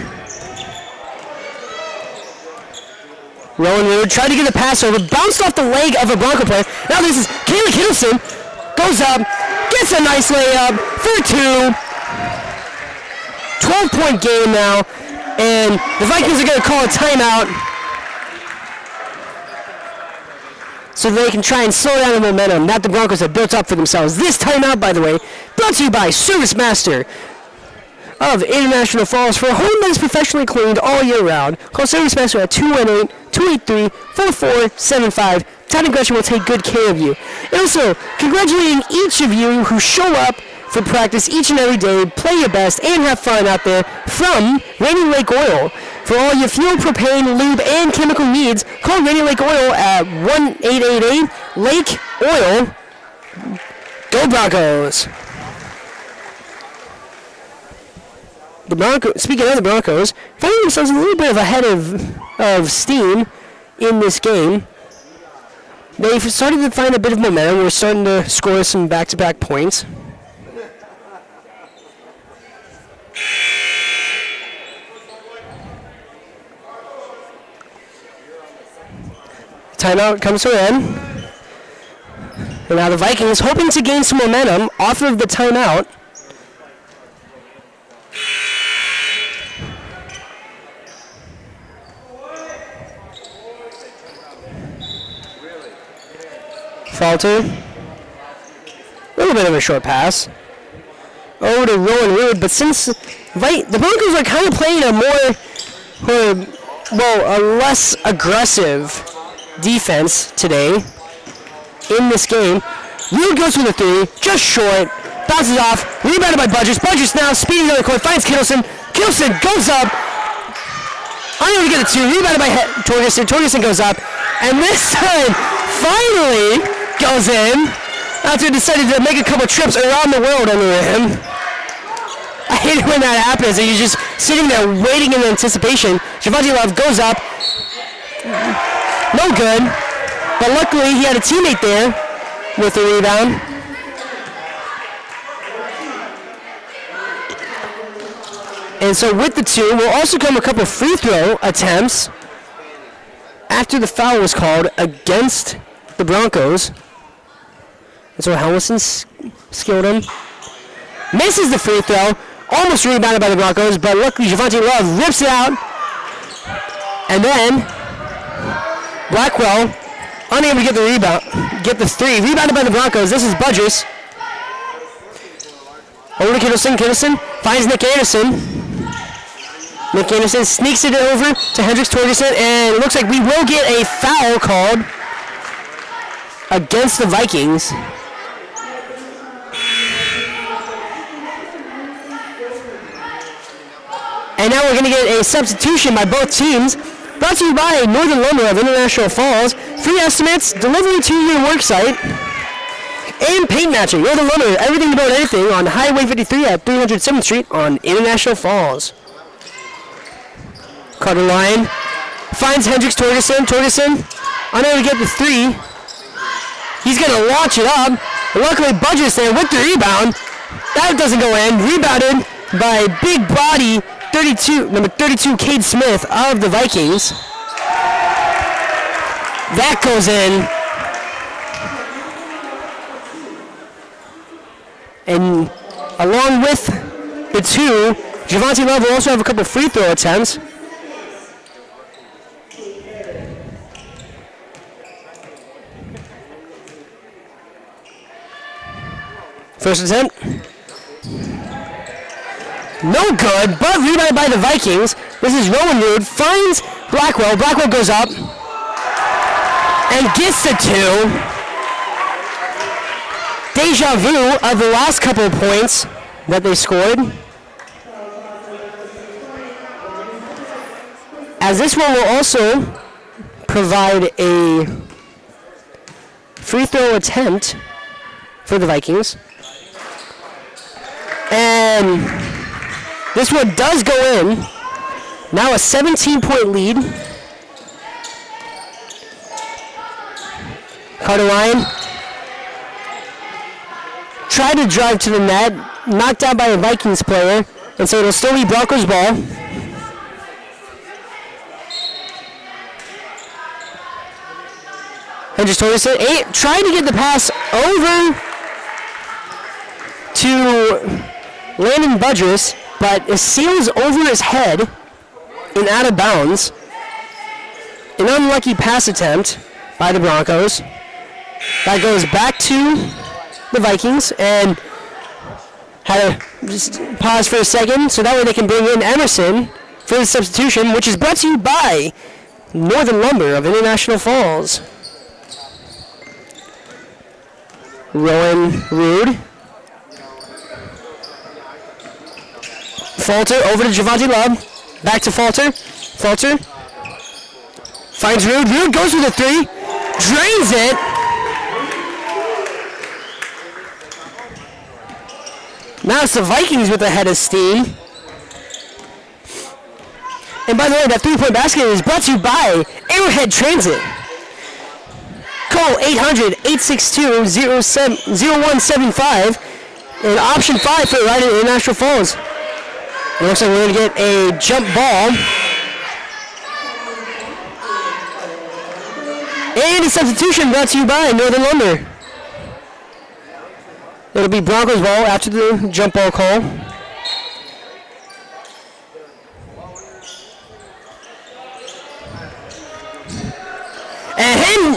Rowan Wood tried to get the pass over, bounced off the leg of a Bronco player. Now this is Kaylee Kittleson, goes up, gets a nice layup for 2. 12-point game now, and the Vikings are going to call a timeout so they can try and slow down the momentum that the Broncos have built up for themselves. This timeout, by the way, brought to you by Service Master of International Falls for a home that is professionally cleaned all year round. Call Service Master at 218-283-4475. Todd and Gretchen will take good care of you. And also, congratulating each of you who show up for practice each and every day, play your best, and have fun out there from Rainy Lake Oil. For all your fuel, propane, lube, and chemical needs, call Rainy Lake Oil at 1-888-LAKE-OIL. Go Broncos! The Broncos, speaking of the Broncos, finding themselves a little bit of ahead of steam in this game. They've started to find a bit of momentum. We're starting to score some back-to-back points. Timeout comes to an end. And now the Vikings hoping to gain some momentum off of the timeout. Falter. A little bit of a short pass. Over to Rowan Wood, but since the Broncos are kind of playing a less aggressive defense today in this game. Wood goes for the 3, just short, bounces off, rebounded by Budgers. Budgers now speeding down the court, finds Kittleson. Kittleson goes up, unable to get the 2, rebounded by Torgerson. Torgerson goes up, and this time finally goes in. after he decided to make a couple trips around the world under him. I hate it when that happens, and you're just sitting there waiting in anticipation. Javante Love goes up. No good. But luckily, he had a teammate there with the rebound. And so with the two will also come a couple free throw attempts after the foul was called against the Broncos. And so Helmison skilled him. Misses the free throw. Almost rebounded by the Broncos, but luckily Javante Love rips it out. And then Blackwell unable to get the rebound, get the three. Rebounded by the Broncos. This is Budgers. Over to Kittleson. Kittleson finds Nick Anderson. Nick Anderson sneaks it over to Hendricks Torgerson, and it looks like we will get a foul called against the Vikings. And now we're going to get a substitution by both teams. Brought to you by Northern Lumber of International Falls. Free estimates, delivery to your work site, and paint matching. Northern Lumber, everything about anything on Highway 53 at 307th Street on International Falls. Carter Lyon finds Hendricks Torgerson. Torgerson unable to get the three. He's going to launch it up. Luckily, Budgers there with the rebound. That doesn't go in. Rebounded by big body number 32, Cade Smith of the Vikings. That goes in. And along with the two, Javante Love will also have a couple free throw attempts. First attempt. No good, but rebounded by the Vikings. This is Rowan Rood, finds Blackwell. Blackwell goes up and gets the two. Deja vu of the last couple of points that they scored. As this one will also provide a free throw attempt for the Vikings. And this one does go in. Now a 17-point lead. Carter Lyon tried to drive to the net, knocked out by a Vikings player, and so it'll still be Broncos ball. Hendricks Torgerson trying to get the pass over to Landon Budgers, but it sails over his head and out of bounds. An unlucky pass attempt by the Broncos. That goes back to the Vikings, and had to just pause for a second so that way they can bring in Emerson for the substitution, which is brought to you by Northern Lumber of International Falls. Rowan Rood. Falter over to Javante Love. Back to Falter. Falter finds Rood. Rood goes with a three. Drains it. Now it's the Vikings with a head of steam. And by the way, that three-point basket is brought to you by Arrowhead Transit. Call 800-862-0175 and option 5 for the ride in International Falls. It looks like we're going to get a jump ball. And a substitution brought to you by Northern Lumber. It'll be Broncos ball after the jump ball call. And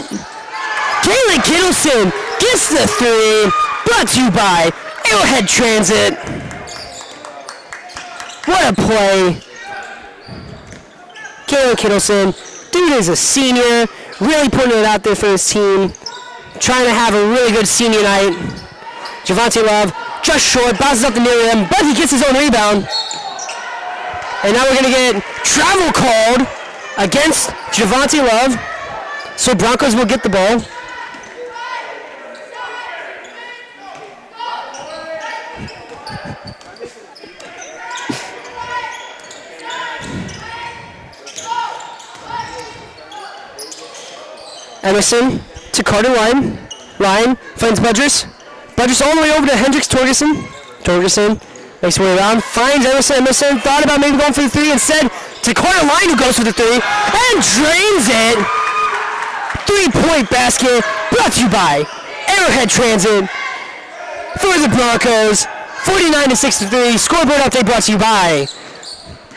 Kalen Kittleson gets the three, brought to you by Arrowhead Transit. What a play. Kalen Kittleson, dude is a senior, really putting it out there for his team, trying to have a really good senior night. Javante Love, just short, bounces up the near rim, but he gets his own rebound. And now we're going to get travel called against Javante Love. So Broncos will get the ball. Emerson to Carter Line. Line finds Budris. Budris all the way over to Hendricks Torgerson. Torgerson makes his way around, finds Emerson. Emerson thought about maybe going for the 3 instead to Carter Line, who goes for the 3 and drains it. 3-point basket brought to you by Arrowhead Transit for the Broncos. 49-63. Scoreboard update brought to you by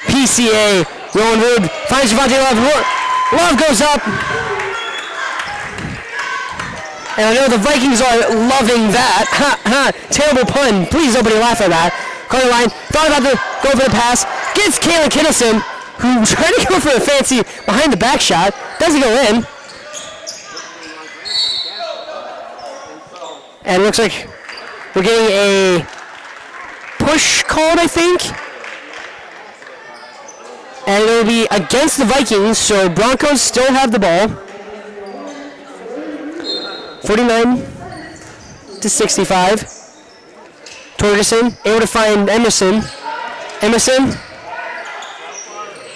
PCA. Rowan Wood finds Javante Love. Love goes up. And I know the Vikings are loving that. Ha, ha. Terrible pun. Please nobody laugh at that. Carter Line thought about to go for the pass. Gets Kalen Kittleson, who tried to go for a fancy behind the back shot. Doesn't go in. And it looks like we're getting a push called, I think. And it'll be against the Vikings, so Broncos still have the ball. 49-65. Torgerson able to find Emerson. Emerson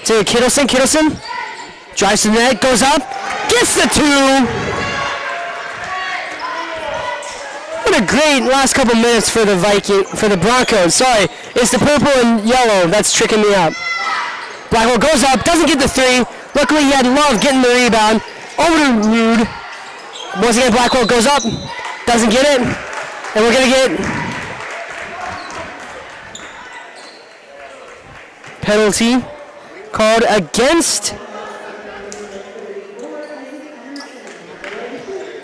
to Kittleson. Kittleson drives to the net, goes up, gets the 2. What a great last couple minutes for the Broncos. Sorry, it's the purple and yellow that's tricking me up. Blackwell goes up, doesn't get the 3. Luckily, he had Love getting the rebound. Over to Rude. Once again, Blackwell goes up, doesn't get it, and we're going to get penalty called against.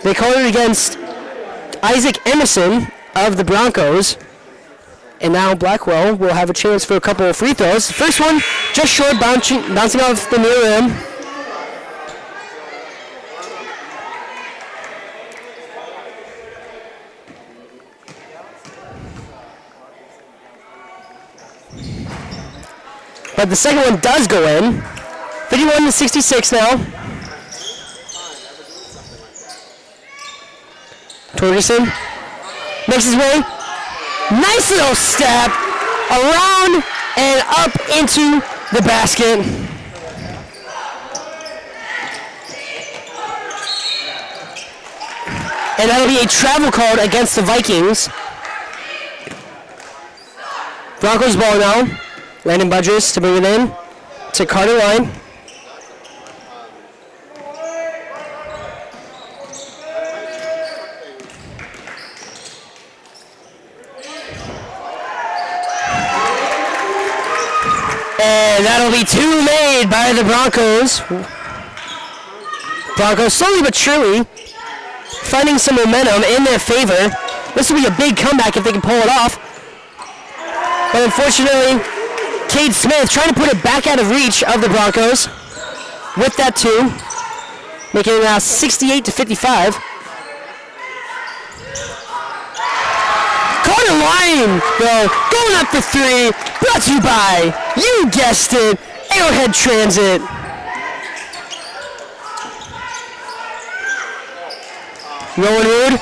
They called it against Isaac Emerson of the Broncos. And now Blackwell will have a chance for a couple of free throws. First one, just short, bouncing off the near rim. But the second one does go in. 51-66 now. Torgerson makes his way. Nice little step around and up into the basket. And that'll be a travel card against the Vikings. Broncos ball now. Landon Budris to bring it in to Carter Line. And that'll be 2 made by the Broncos. Broncos slowly but surely finding some momentum in their favor. This will be a big comeback if they can pull it off. But unfortunately, Cade Smith trying to put it back out of reach of the Broncos with that 2, making it now 68-55. Carter Line, though, going up for 3, brought to you by, you guessed it, Arrowhead Transit. Rowan Wood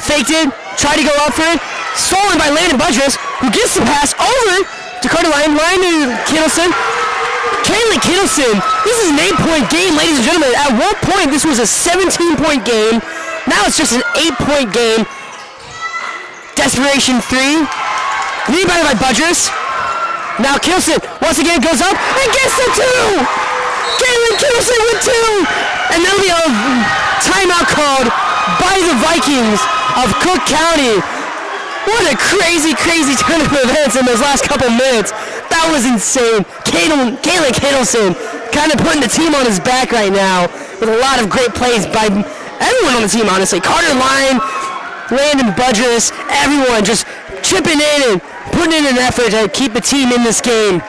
faked it, tried to go up for it, stolen by Landon Budris, who gets the pass over to Carter Line, line to Kittleson. Kalen Kittleson, this is an 8-point game, ladies and gentlemen. At one point, this was a 17-point game. Now it's just an 8-point game. Desperation 3. Rebounded by Budris. Now Kittleson once again goes up and gets the 2. Kalen Kittleson with 2. And that'll be a timeout called by the Vikings of Cook County. What a crazy, crazy turn of events in those last couple minutes. That was insane. Kalen Kittleson kind of putting the team on his back right now with a lot of great plays by everyone on the team, honestly. Carter Line, Landon Budris, everyone just chipping in and putting in an effort to keep the team in this game.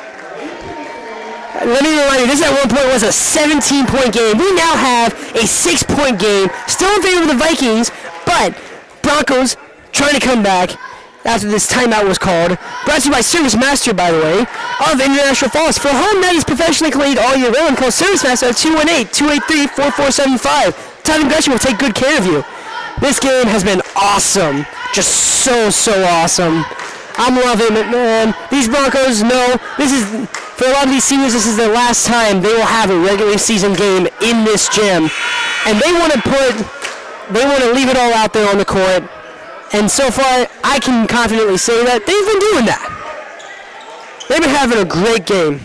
Let me remind you, this at one point was a 17-point game. We now have a 6-point game, still in favor of the Vikings, but Broncos trying to come back after this timeout was called. Brought to you by Service Master, by the way, of International Falls. For a home that is professionally cleaned all year round, call Service Master at 218-283-4475. Todd and Gretchen will take good care of you. This game has been awesome. Just so awesome. I'm loving it, man. These Broncos know this is, for a lot of these seniors, this is the last time they will have a regular season game in this gym. and they want to leave it all out there on the court. And so far, I can confidently say that they've been doing that. They've been having a great game.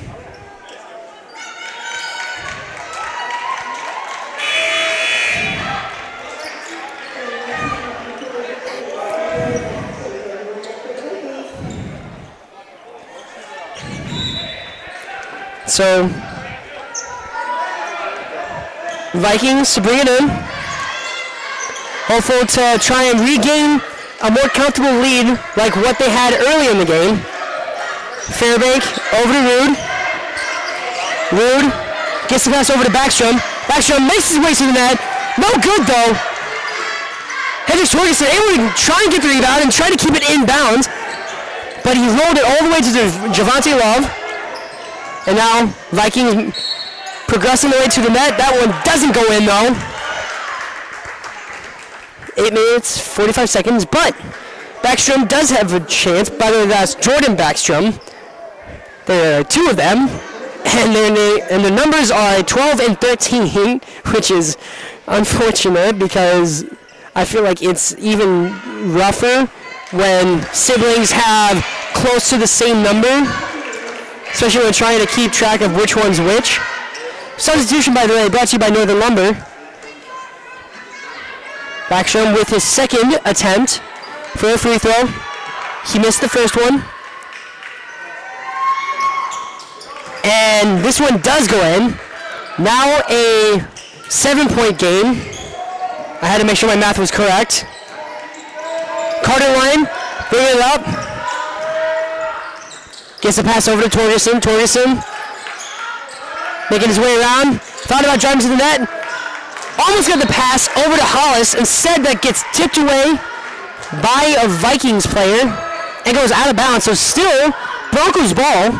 So, Vikings to bring it in. Hopeful to try and regain a more comfortable lead like what they had early in the game. Fairbank over to Rude. Rude gets the pass over to Backstrom. Backstrom makes his way to the net. No good though. Hendricks Torgerson able to try and get the rebound and try to keep it inbounds. But he rolled it all the way to Javante Love. And now Vikings progressing the way to the net. That one doesn't go in though. 8 minutes, 45 seconds, but Backstrom does have a chance. By the way, that's Jordan Backstrom. There are two of them, and the numbers are 12 and 13, which is unfortunate because I feel like it's even rougher when siblings have close to the same number, especially when trying to keep track of which one's which. Substitution, by the way, brought to you by Northern Lumber. Backstrom with his second attempt for a free throw. He missed the first one. And this one does go in. Now a 7-point game. I had to make sure my math was correct. Carter Line, bring it up. Gets the pass over to Torgerson. Torgerson making his way around. Thought about driving to the net. Almost got the pass over to Hollis. Instead, that gets tipped away by a Vikings player and goes out of bounds. So still, Broncos ball.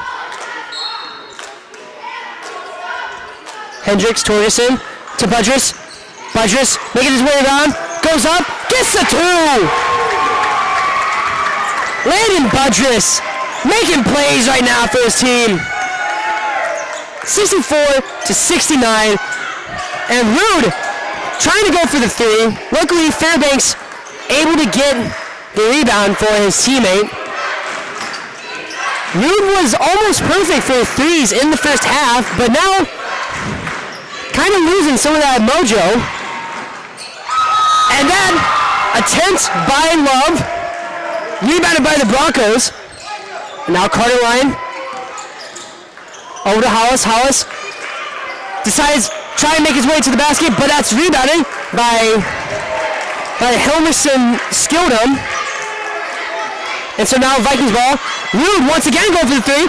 Hendricks, Torgerson to Budrus. Budrus making his way around. Goes up, gets the two. Landon Budrus making plays right now for his team. 64-69. And Rude trying to go for the three. Luckily, Fairbanks able to get the rebound for his teammate. Rude was almost perfect for threes in the first half, but now kind of losing some of that mojo. And then attempt by Love, rebounded by the Broncos. And now Carter Line over to Hollis. Hollis decides try and make his way to the basket, but that's rebounded by Helmerson Skildum. And so now Vikings ball. Rude once again going for the three,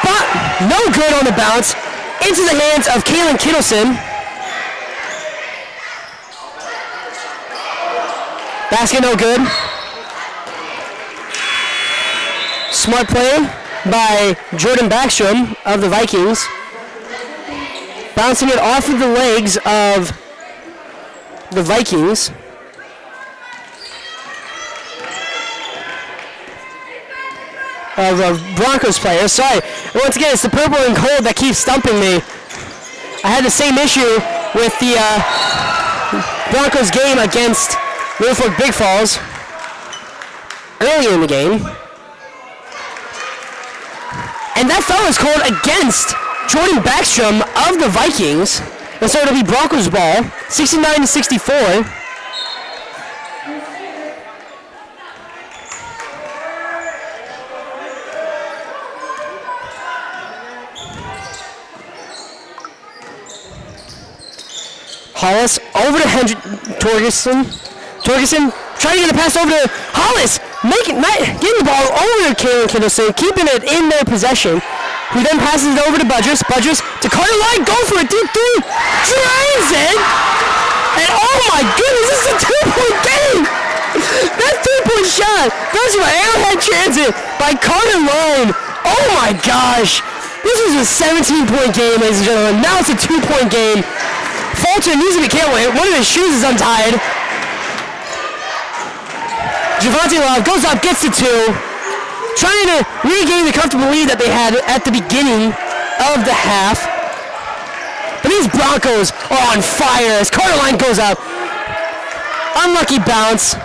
but no good on the bounce. Into the hands of Kalen Kittleson. Basket no good. Smart play by Jordan Backstrom of the Vikings. Bouncing it off of the legs of the Vikings. The Broncos player, sorry. Once again, it's the purple and gold that keeps stumping me. I had the same issue with the Broncos game against Little Fork Big Falls earlier in the game. And that foul is called against Jordan Backstrom of the Vikings. And so it'll be Broncos ball, 69-64. Hollis over to Torgerson. Torgerson trying to get the pass over to Hollis. Getting the ball over to Kalen Kittleson, keeping it in their possession. Who then passes it over to Budrus. Budrus to Carter Line. Go for a deep three. Drains it. And oh my goodness, this is a 2-point game. That 3-point shot goes to an Arrowhead Transit by Carter Line. Oh my gosh. This was a 17-point game, ladies and gentlemen. Now it's a 2-point game. Fulton needs to be careful. One of his shoes is untied. Javante Love goes up, gets the two. Trying to regain the comfortable lead that they had at the beginning of the half. But And these Broncos are on fire as Carter goes up. Unlucky bounce.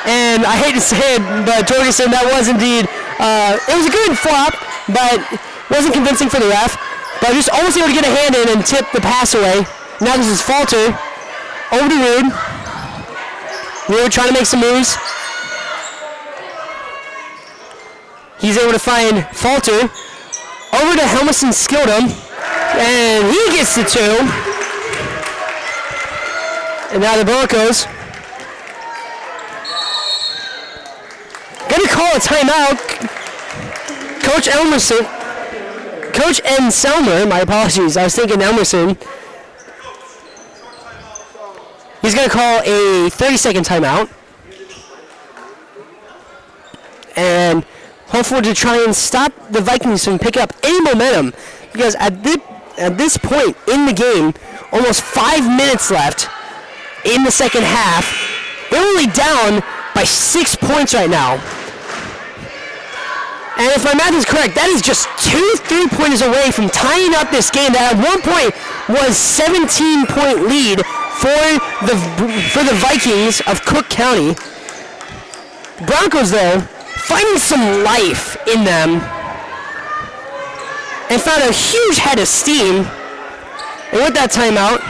And I hate to say it, but Torgerson, that was indeed, it was a good flop, but wasn't convincing for the ref. But just almost able to get a hand in and tip the pass away. Now this is Falter. Over to Rude. Rude trying to make some moves. He's able to find Falter. Over to Helmison Skildum. And he gets the 2. And now the Broncos gonna call a timeout. Coach Anselmer, my apologies, I was thinking Elmerson. He's gonna call a 30-second timeout. And hopefully to try and stop the Vikings from picking up any momentum. Because at this point in the game, almost 5 minutes left in the second half, they're only down by 6 points right now. And if my math is correct, that is just 2 3-pointers away from tying up this game that at one point was 17-point lead for the Vikings of Cook County. Broncos, though, finding some life in them and found a huge head of steam. And with that timeout,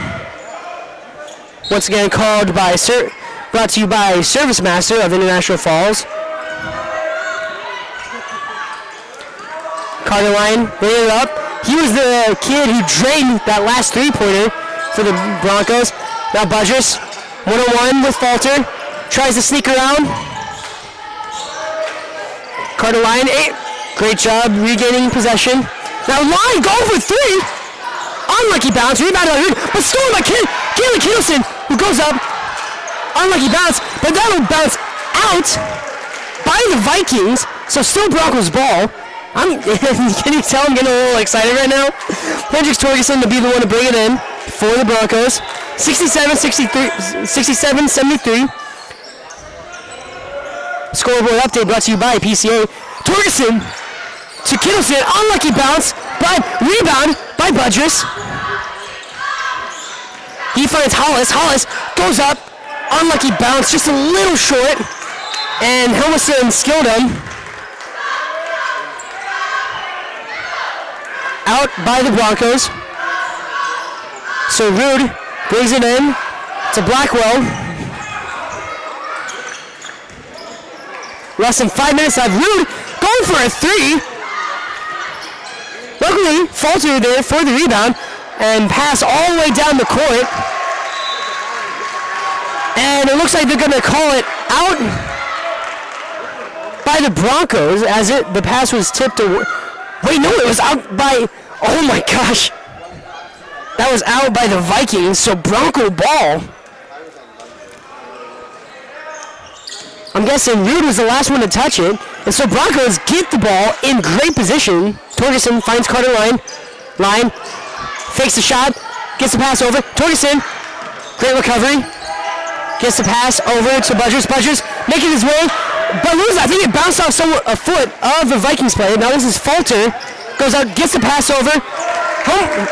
once again brought to you by Service Master of International Falls. Carter Line bringing it up. He was the kid who drained that last 3-pointer for the Broncos. Now Budgers, one-on-one with Falter. Tries to sneak around. Carter Line, great job regaining possession. Now Line going for 3. Unlucky bounce, rebound by Rude, but stolen by Kaylee Kittleson, who goes up. Unlucky bounce, but that'll bounce out by the Vikings. So still Broncos ball. Can you tell I'm getting a little excited right now? Hendricks Torgerson to be the one to bring it in for the Broncos. 67-73. Scoreboard update brought to you by PCA. Torgerson to Kittleson. Unlucky bounce, but rebound by Budgers. He finds Hollis. Hollis goes up. Unlucky bounce, just a little short. And Helmison Skildum out by the Broncos. So Rude brings it in to Blackwell. Less than 5 minutes left. Rude going for a 3. Luckily, Falter there for the rebound and pass all the way down the court. And it looks like they're going to call it out by the Broncos as the pass was tipped away. Wait, no, it was out by, oh my gosh. That was out by the Vikings, so Bronco ball. I'm guessing Rude was the last one to touch it. And so Broncos get the ball in great position. Torgerson finds Carter Line. Line fakes the shot, gets the pass over. Torgerson, great recovery. Gets the pass over to Budgers. Budgers making his way. But loses, I think it bounced off a foot of the Vikings player. Now this is Falter. Goes out, gets the pass over.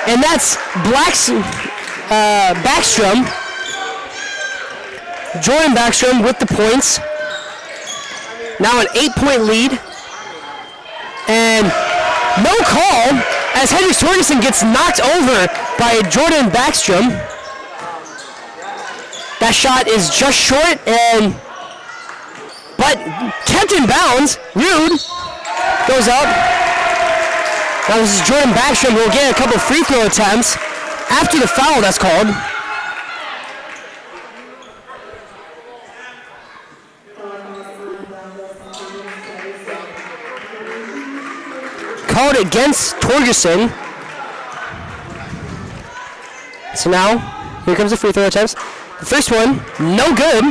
And that's Backstrom. Jordan Backstrom with the points. Now an 8-point lead. And no call as Hendricks Torgerson gets knocked over by Jordan Backstrom. That shot is just short but kept in bounds. Rude goes up. Now this is Jordan Backstrom who will get a couple free throw attempts after the foul that's called. Called against Torgerson. So now, here comes the free throw attempts. The first one, no good.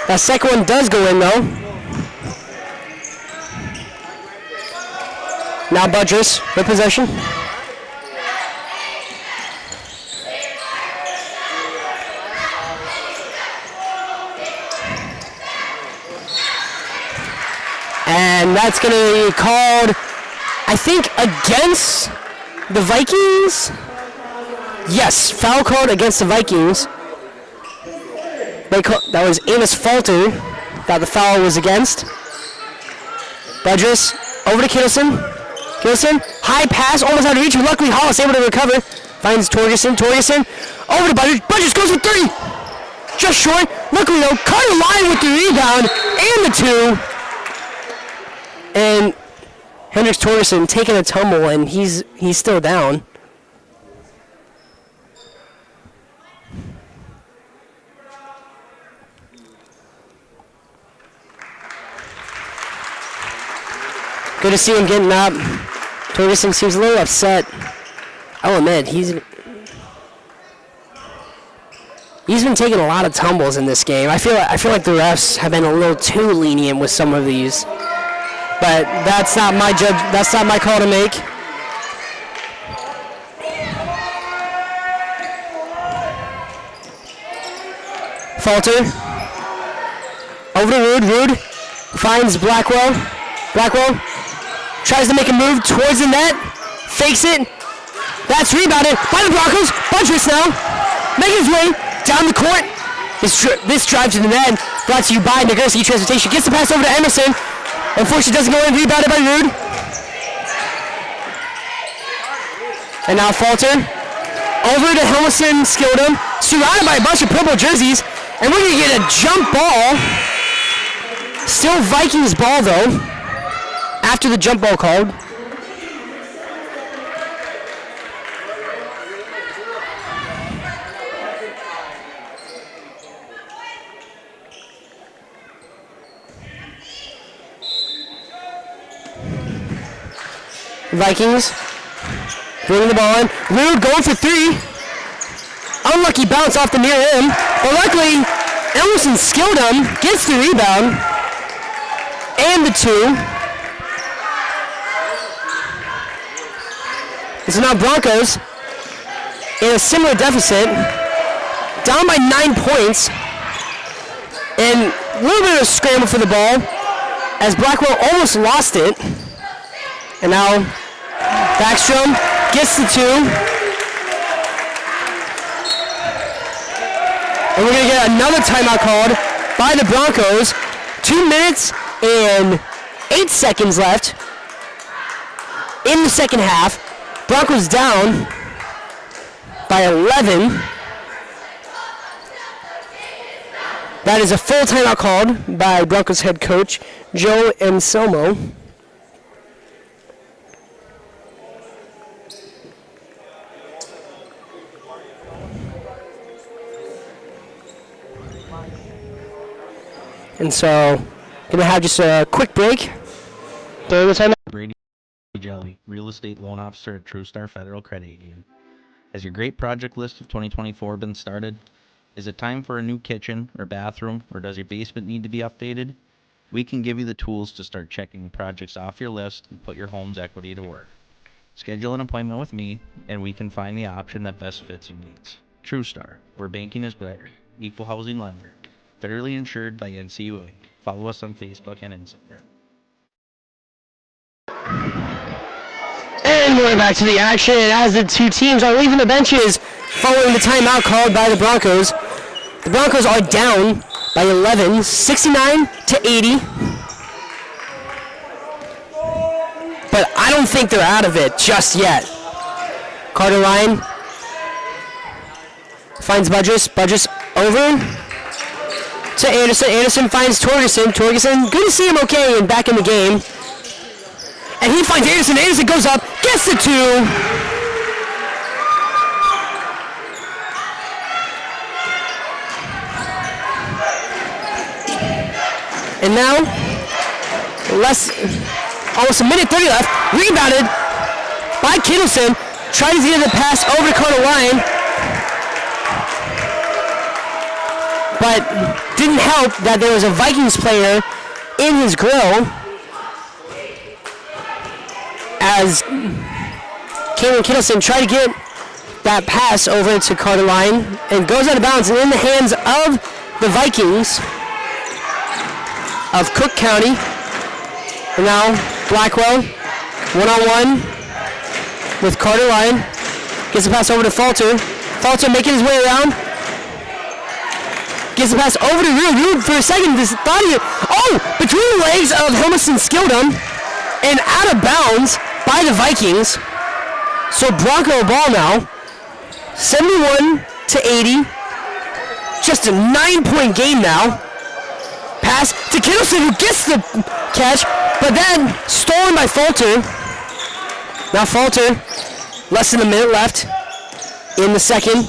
That second one does go in though. Now Budgers with possession. And that's going to be called, I think, against the Vikings. Yes, foul called against the Vikings. That was Amos Falter that the foul was against. Budris over to Kittleson. Kittleson, high pass, almost out of reach. Luckily, Hollis able to recover. Finds Torgerson. Torgerson over to Budris. Budris goes for three. Just short. Luckily, though, Carter Lyon with the rebound and the two. And Hendricks Torgerson taking a tumble, and he's still down. Good to see him getting up. Torgerson seems a little upset. I'll admit, he's been taking a lot of tumbles in this game. I feel like the refs have been a little too lenient with some of these. But that's not my that's not my call to make. Falter. Over to Rude. Rude finds Blackwell. Blackwell tries to make a move towards the net. Fakes it. That's rebounded by the Broncos. Budris now making his way down the court. This drive to the net brought to you by Nagurski Transportation. Gets the pass over to Emerson. Unfortunately, doesn't go in. Rebounded by Rude. And now Falter. Over to Helmison Skildum. Surrounded by a bunch of purple jerseys. And we're going to get a jump ball. Still Vikings ball, though. After the jump ball called. Vikings bringing the ball in. Rude going for three. Unlucky bounce off the near rim. But luckily, Emerson Skildum gets the rebound. And the two. And so now Broncos in a similar deficit. Down by 9 points. And a little bit of a scramble for the ball as Blackwell almost lost it. And now Backstrom gets the two. And we're going to get another timeout called by the Broncos. 2 minutes and 8 seconds left in the second half. Broncos down by 11. That is a full timeout called by Broncos head coach Joe Anselmo. And so, gonna have just a quick break during the timeout. Brady Jelly, real estate loan officer at TrueStar Federal Credit Union. Has your great project list of 2024 been started? Is it time for a new kitchen or bathroom, or does your basement need to be updated? We can give you the tools to start checking projects off your list and put your home's equity to work. Schedule an appointment with me, and we can find the option that best fits your needs. TrueStar, where banking is better. Equal housing lender. Federally insured by NCUA. Follow us on Facebook and Instagram. And we're back to the action as the two teams are leaving the benches following the timeout called by the Broncos. The Broncos are down by 11, 69-80. But I don't think they're out of it just yet. Carter Lyon finds Budris. Budris over to Anderson. Anderson finds Torgerson. Torgerson, good to see him okay and back in the game. And he finds Anderson. Anderson goes up, gets the two. And now, almost a minute 30 left. Rebounded by Kittleson. Tried to get the pass over to Carter Lyon. But didn't help that there was a Vikings player in his grill as Cameron Kittleson tried to get that pass over to Carter Lyon and goes out of bounds and in the hands of the Vikings of Cook County. And now Blackwell, one-on-one with Carter Lyon. Gets the pass over to Falter. Falter making his way around. Gets the pass over to Rude. Rude for a second just thought he... Oh! Between the legs of Helmuson Skildum and out of bounds by the Vikings. So Bronco ball now. 71-80. Just a 9-point game now. Pass to Kittleson, who gets the catch, but then stolen by Falter. Now Falter, less than a minute left in the second.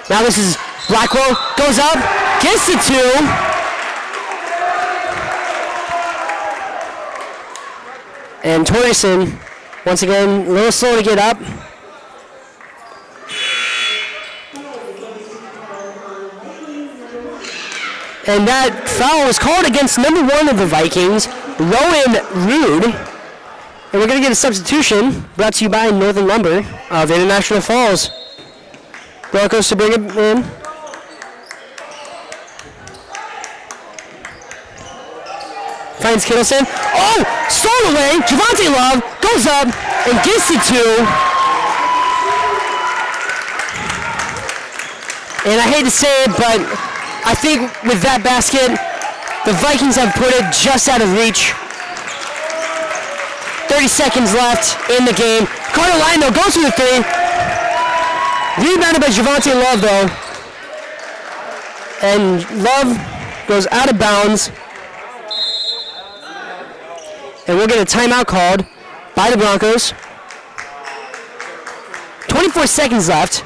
Now this is Blackwell, goes up, gets the two. And Torgerson, once again, a little slow to get up. And that foul was called against number 1 of the Vikings, Rowan Rude. And we're going to get a substitution brought to you by Northern Lumber of International Falls. Broncos to bring it in. Finds Kittleson. Oh! Stolen away! Javante Love goes up and gets the two. And I hate to say it, but I think with that basket, the Vikings have put it just out of reach. 30 seconds left in the game. Carter Lyon, though, goes for the three. Rebounded by Javante Love, though. And Love goes out of bounds. And we'll get a timeout called by the Broncos. 24 seconds left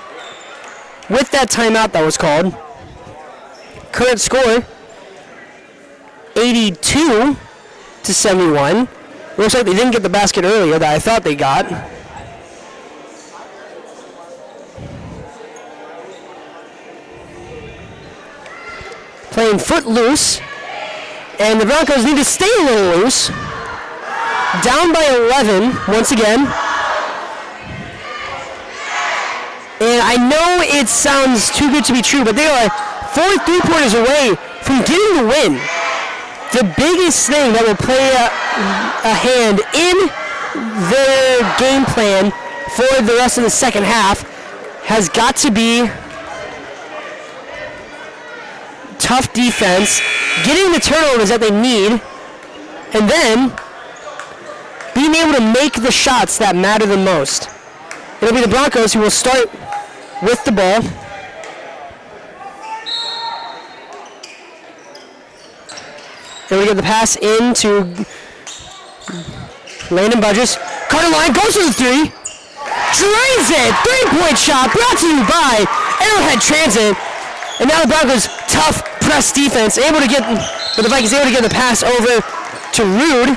with that timeout that was called. Current score, 82-71. Looks like they didn't get the basket earlier that I thought they got. Playing foot loose. And the Broncos need to stay a little loose. Down by 11 once again. And I know it sounds too good to be true, but they are 4 3-pointers away from getting the win. The biggest thing that will play a hand in their game plan for the rest of the second half has got to be tough defense, getting the turnovers that they need, and then being able to make the shots that matter the most. It'll be the Broncos who will start with the ball. And we get the pass into Landon Budges. Carter Lyon goes for the three. Drains it! 3-point shot brought to you by Arrowhead Transit. And now the Broncos, tough press defense, able to get, but the Vikings able to get the pass over to Rude.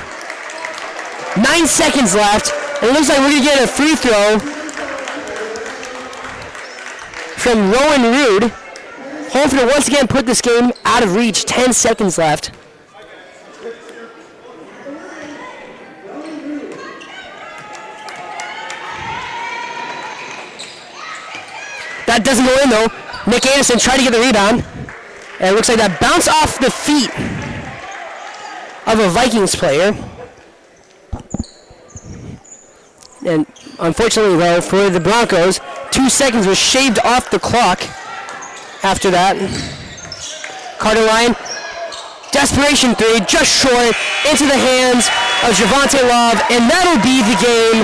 9 seconds left, and it looks like we're going to get a free throw from Rowan Rude. Hopefully to once again put this game out of reach. 10 seconds left. That doesn't go in though. Nick Anderson tried to get the rebound. And it looks like that bounced off the feet of a Vikings player. And unfortunately though, for the Broncos, 2 seconds was shaved off the clock after that. Carter Lyon, desperation three, just short, into the hands of Javante Love, and that'll be the game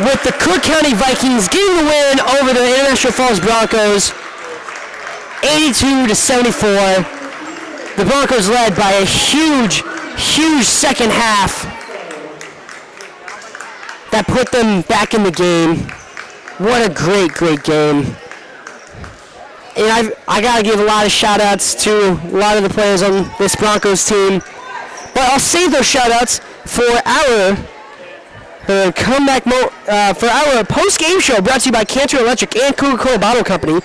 with the Cook County Vikings getting the win over the International Falls Broncos, 82-74. The Broncos led by a huge, huge second half that put them back in the game. What a great, great game. And I got to give a lot of shout-outs to a lot of the players on this Broncos team. But I'll save those shout-outs for our for our post-game show brought to you by Cantor Electric and Coca-Cola Bottle Company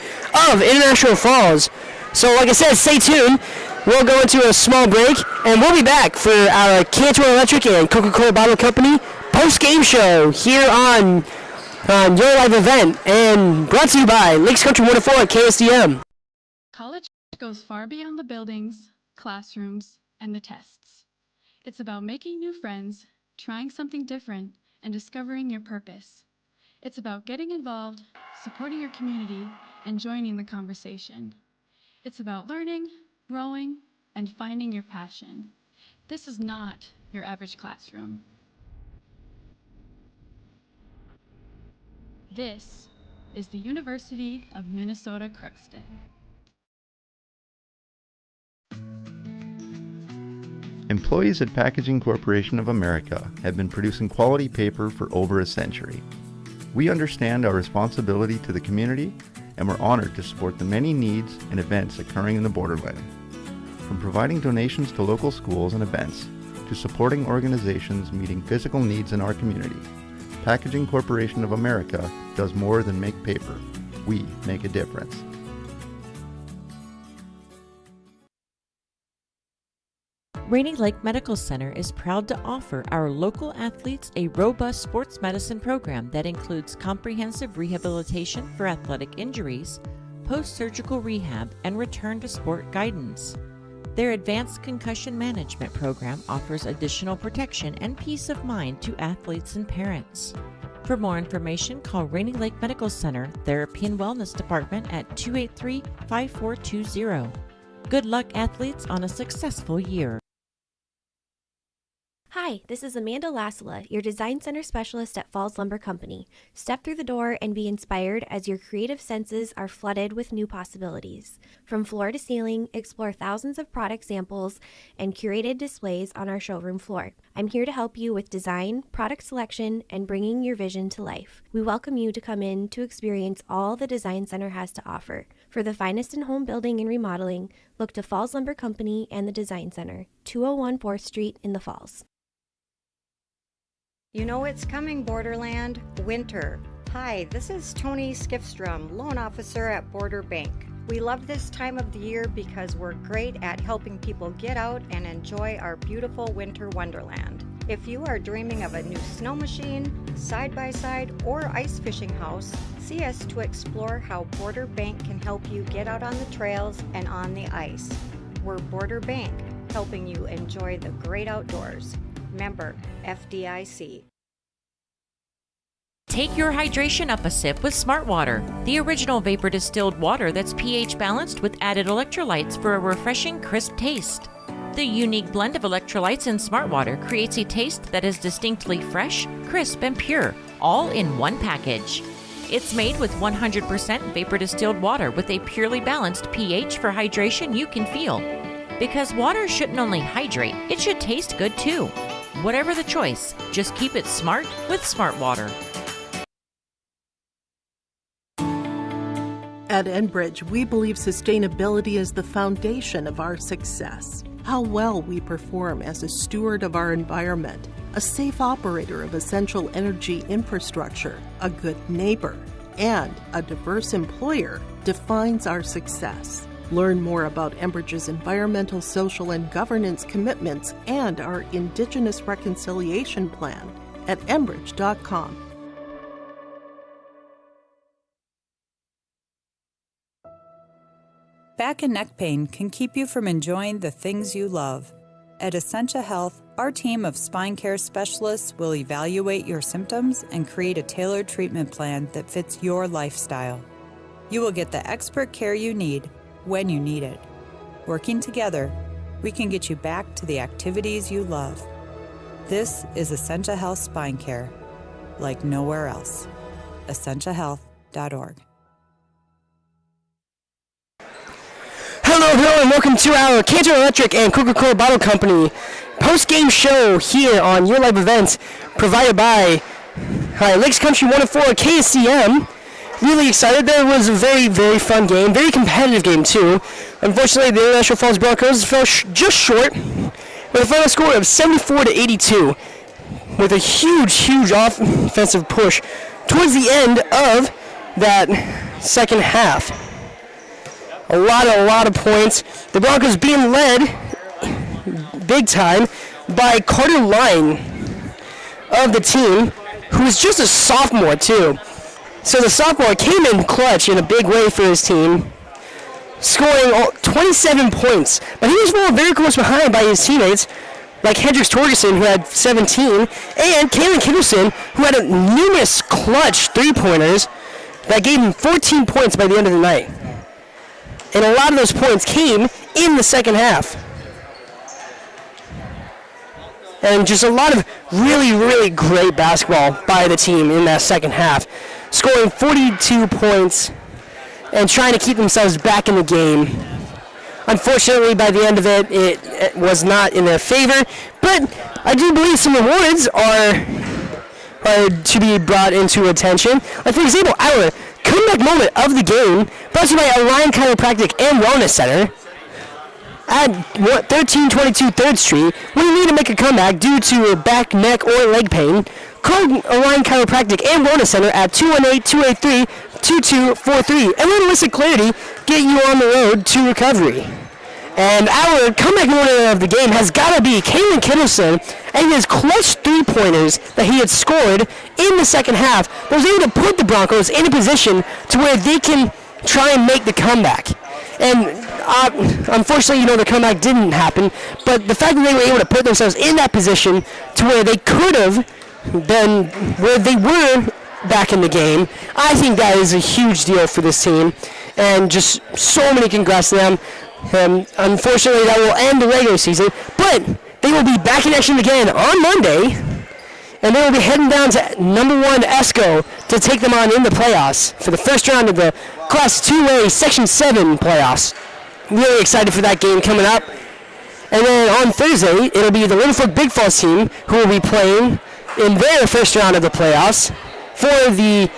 of International Falls. So like I said, stay tuned. We'll go into a small break, and we'll be back for our Cantor Electric and Coca-Cola Bottle Company post-game show here on your live event, and brought to you by Lakes Country 104 at KSDM. College goes far beyond the buildings, classrooms, and the tests. It's about making new friends, trying something different, and discovering your purpose. It's about getting involved, supporting your community, and joining the conversation. It's about learning, growing, and finding your passion. This is not your average classroom. This is the University of Minnesota Crookston. Employees at Packaging Corporation of America have been producing quality paper for over a century. We understand our responsibility to the community, and we're honored to support the many needs and events occurring in the borderland. From providing donations to local schools and events, to supporting organizations meeting physical needs in our community, Packaging Corporation of America does more than make paper. We make a difference. Rainy Lake Medical Center is proud to offer our local athletes a robust sports medicine program that includes comprehensive rehabilitation for athletic injuries, post-surgical rehab, and return to sport guidance. Their advanced concussion management program offers additional protection and peace of mind to athletes and parents. For more information, call Rainy Lake Medical Center Therapy and Wellness Department at 283-5420. Good luck, athletes, on a successful year. Hi, this is Amanda Lassila, your Design Center Specialist at Falls Lumber Company. Step through the door and be inspired as your creative senses are flooded with new possibilities. From floor to ceiling, explore thousands of product samples and curated displays on our showroom floor. I'm here to help you with design, product selection, and bringing your vision to life. We welcome you to come in to experience all the Design Center has to offer. For the finest in home building and remodeling, look to Falls Lumber Company and the Design Center, 201 4th Street in the Falls. You know it's coming, Borderland. Winter. Hi, this is Tony Skifstrom, loan officer at Border Bank. We love this time of the year because we're great at helping people get out and enjoy our beautiful winter wonderland. If you are dreaming of a new snow machine, side-by-side, or ice fishing house, see us to explore how Border Bank can help you get out on the trails and on the ice. We're Border Bank, helping you enjoy the great outdoors. Member FDIC. Take your hydration up a sip with Smart Water, the original vapor distilled water that's pH balanced with added electrolytes for a refreshing, crisp taste. The unique blend of electrolytes in Smart Water creates a taste that is distinctly fresh, crisp, and pure, all in one package. It's made with 100% vapor distilled water with a purely balanced pH for hydration you can feel. Because water shouldn't only hydrate, it should taste good too. Whatever the choice, just keep it smart with Smart Water. At Enbridge, we believe sustainability is the foundation of our success. How well we perform as a steward of our environment, a safe operator of essential energy infrastructure, a good neighbor, and a diverse employer defines our success. Learn more about Enbridge's environmental, social, and governance commitments and our Indigenous Reconciliation Plan at enbridge.com. Back and neck pain can keep you from enjoying the things you love. At Essentia Health, our team of spine care specialists will evaluate your symptoms and create a tailored treatment plan that fits your lifestyle. You will get the expert care you need when you need it. Working together, we can get you back to the activities you love. This is Essentia Health Spine Care, like nowhere else. EssentiaHealth.org. Hello, and welcome to our Cantor Electric and Coca-Cola Bottle Company post-game show here on Your Live Events, provided by Lakes Country 104 KCM. Really excited. There was a very, very fun game, very competitive game too. Unfortunately, the International Falls Broncos fell just short with a final score of 74-82, with a huge offensive push towards the end of that second half. A lot of points. The Broncos being led big time by Carter Line of the team, who is just a sophomore too. So the sophomore came in clutch in a big way for his team. scoring 27 points. But he was falling very close behind by his teammates, like Hendricks Torgerson, who had 17, and Kalen Kittleson, who had numerous clutch three-pointers that gave him 14 points by the end of the night. And a lot of those points came in the second half. And just a lot of really, really great basketball by the team in that second half, scoring 42 points and trying to keep themselves back in the game. Unfortunately, by the end of it, it was not in their favor, but I do believe some awards are to be brought into attention. Like, for example, our comeback moment of the game, brought to you by Align Chiropractic and Wellness Center at 1322 3rd Street. When you need to make a comeback due to back, neck, or leg pain, call Align Chiropractic and Wellness Center at 218-283-2243 and let Alyssa Clarity get you on the road to recovery. And our comeback moment of the game has got to be Kalen Kittleson and his clutch three-pointers that he had scored in the second half that was able to put the Broncos in a position to where they can try and make the comeback. And unfortunately, the comeback didn't happen, but the fact that they were able to put themselves in that position to where they could have been where they were back in the game, I think that is a huge deal for this team. And just so many congrats to them. Unfortunately, that will end the regular season, but they will be back in action again on Monday, and they will be heading down to number 1 ESCO to take them on in the playoffs for the first round of the Class 2A Section 7 playoffs. Really excited for that game coming up. And then on Thursday, it'll be the Little Fork Big Falls team who will be playing in their first round of the playoffs for the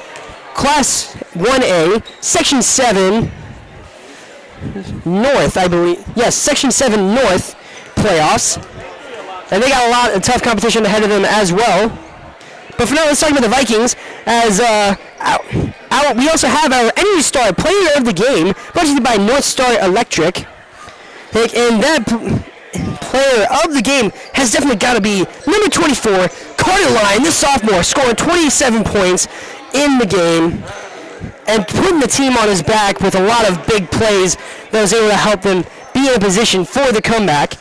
Class 1A Section 7 North, I believe. Yes, Section 7 North playoffs. And they got a lot of tough competition ahead of them as well. But for now, let's talk about the Vikings. As we also have our Energy Star Player of the Game, brought to you by North Star Electric. And that player of the game has definitely got to be number 24, Carter Line, the sophomore, scoring 27 points in the game and putting the team on his back with a lot of big plays that was able to help them be in a position for the comeback.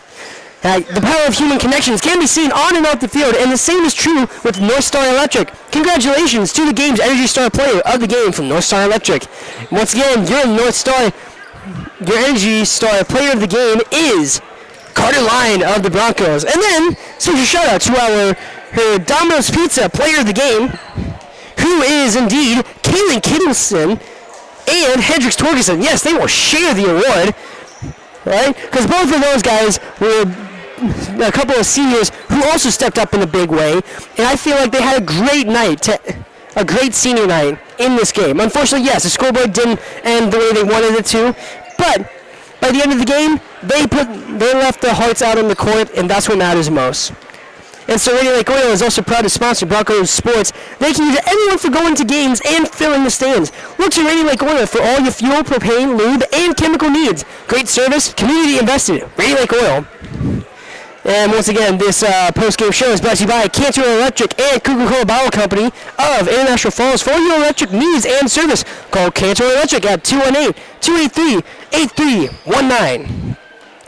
The power of human connections can be seen on and off the field, and the same is true with North Star Electric. Congratulations to the game's Energy Star Player of the Game from North Star Electric. Once again, your Energy Star Player of the Game is Carter Line of the Broncos. And then, special shout out to her Domino's Pizza Player of the Game, who is indeed Kalen Kittleson and Hendricks Torgerson. Yes, they will share the award, right? Because both of those guys were a couple of seniors who also stepped up in a big way, and I feel like they had a great night, a great senior night in this game. Unfortunately, yes, the scoreboard didn't end the way they wanted it to, but by the end of the game, they left their hearts out on the court, and that's what matters most. And so Radio Lake Oil is also proud to sponsor Broncos sports. Thank you to everyone for going to games and filling the stands. Look to Radio Lake Oil for all your fuel, propane, lube, and chemical needs. Great service, community invested. Radio Lake Oil. And once again, this post-game show is brought to you by Cantor Electric and Coca-Cola Bottle Company of International Falls. For your electric needs and service, call Cantor Electric at 218-283-8319.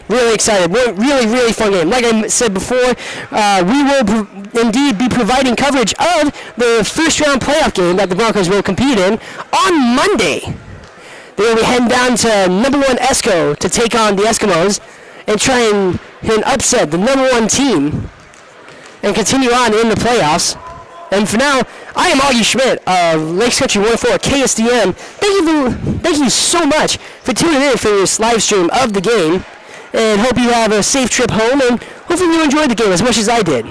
Really excited. Really, really fun game. Like I said before, we will indeed be providing coverage of the first-round playoff game that the Broncos will compete in on Monday. They will be heading down to number 1 ESCO to take on the Eskimos and try and upset the number 1 team and continue on in the playoffs. And for now, I am Augie Schmidt of Lakes Country 104 KSDM. Thank you so much for tuning in for this live stream of the game. And hope you have a safe trip home, and hopefully you enjoyed the game as much as I did.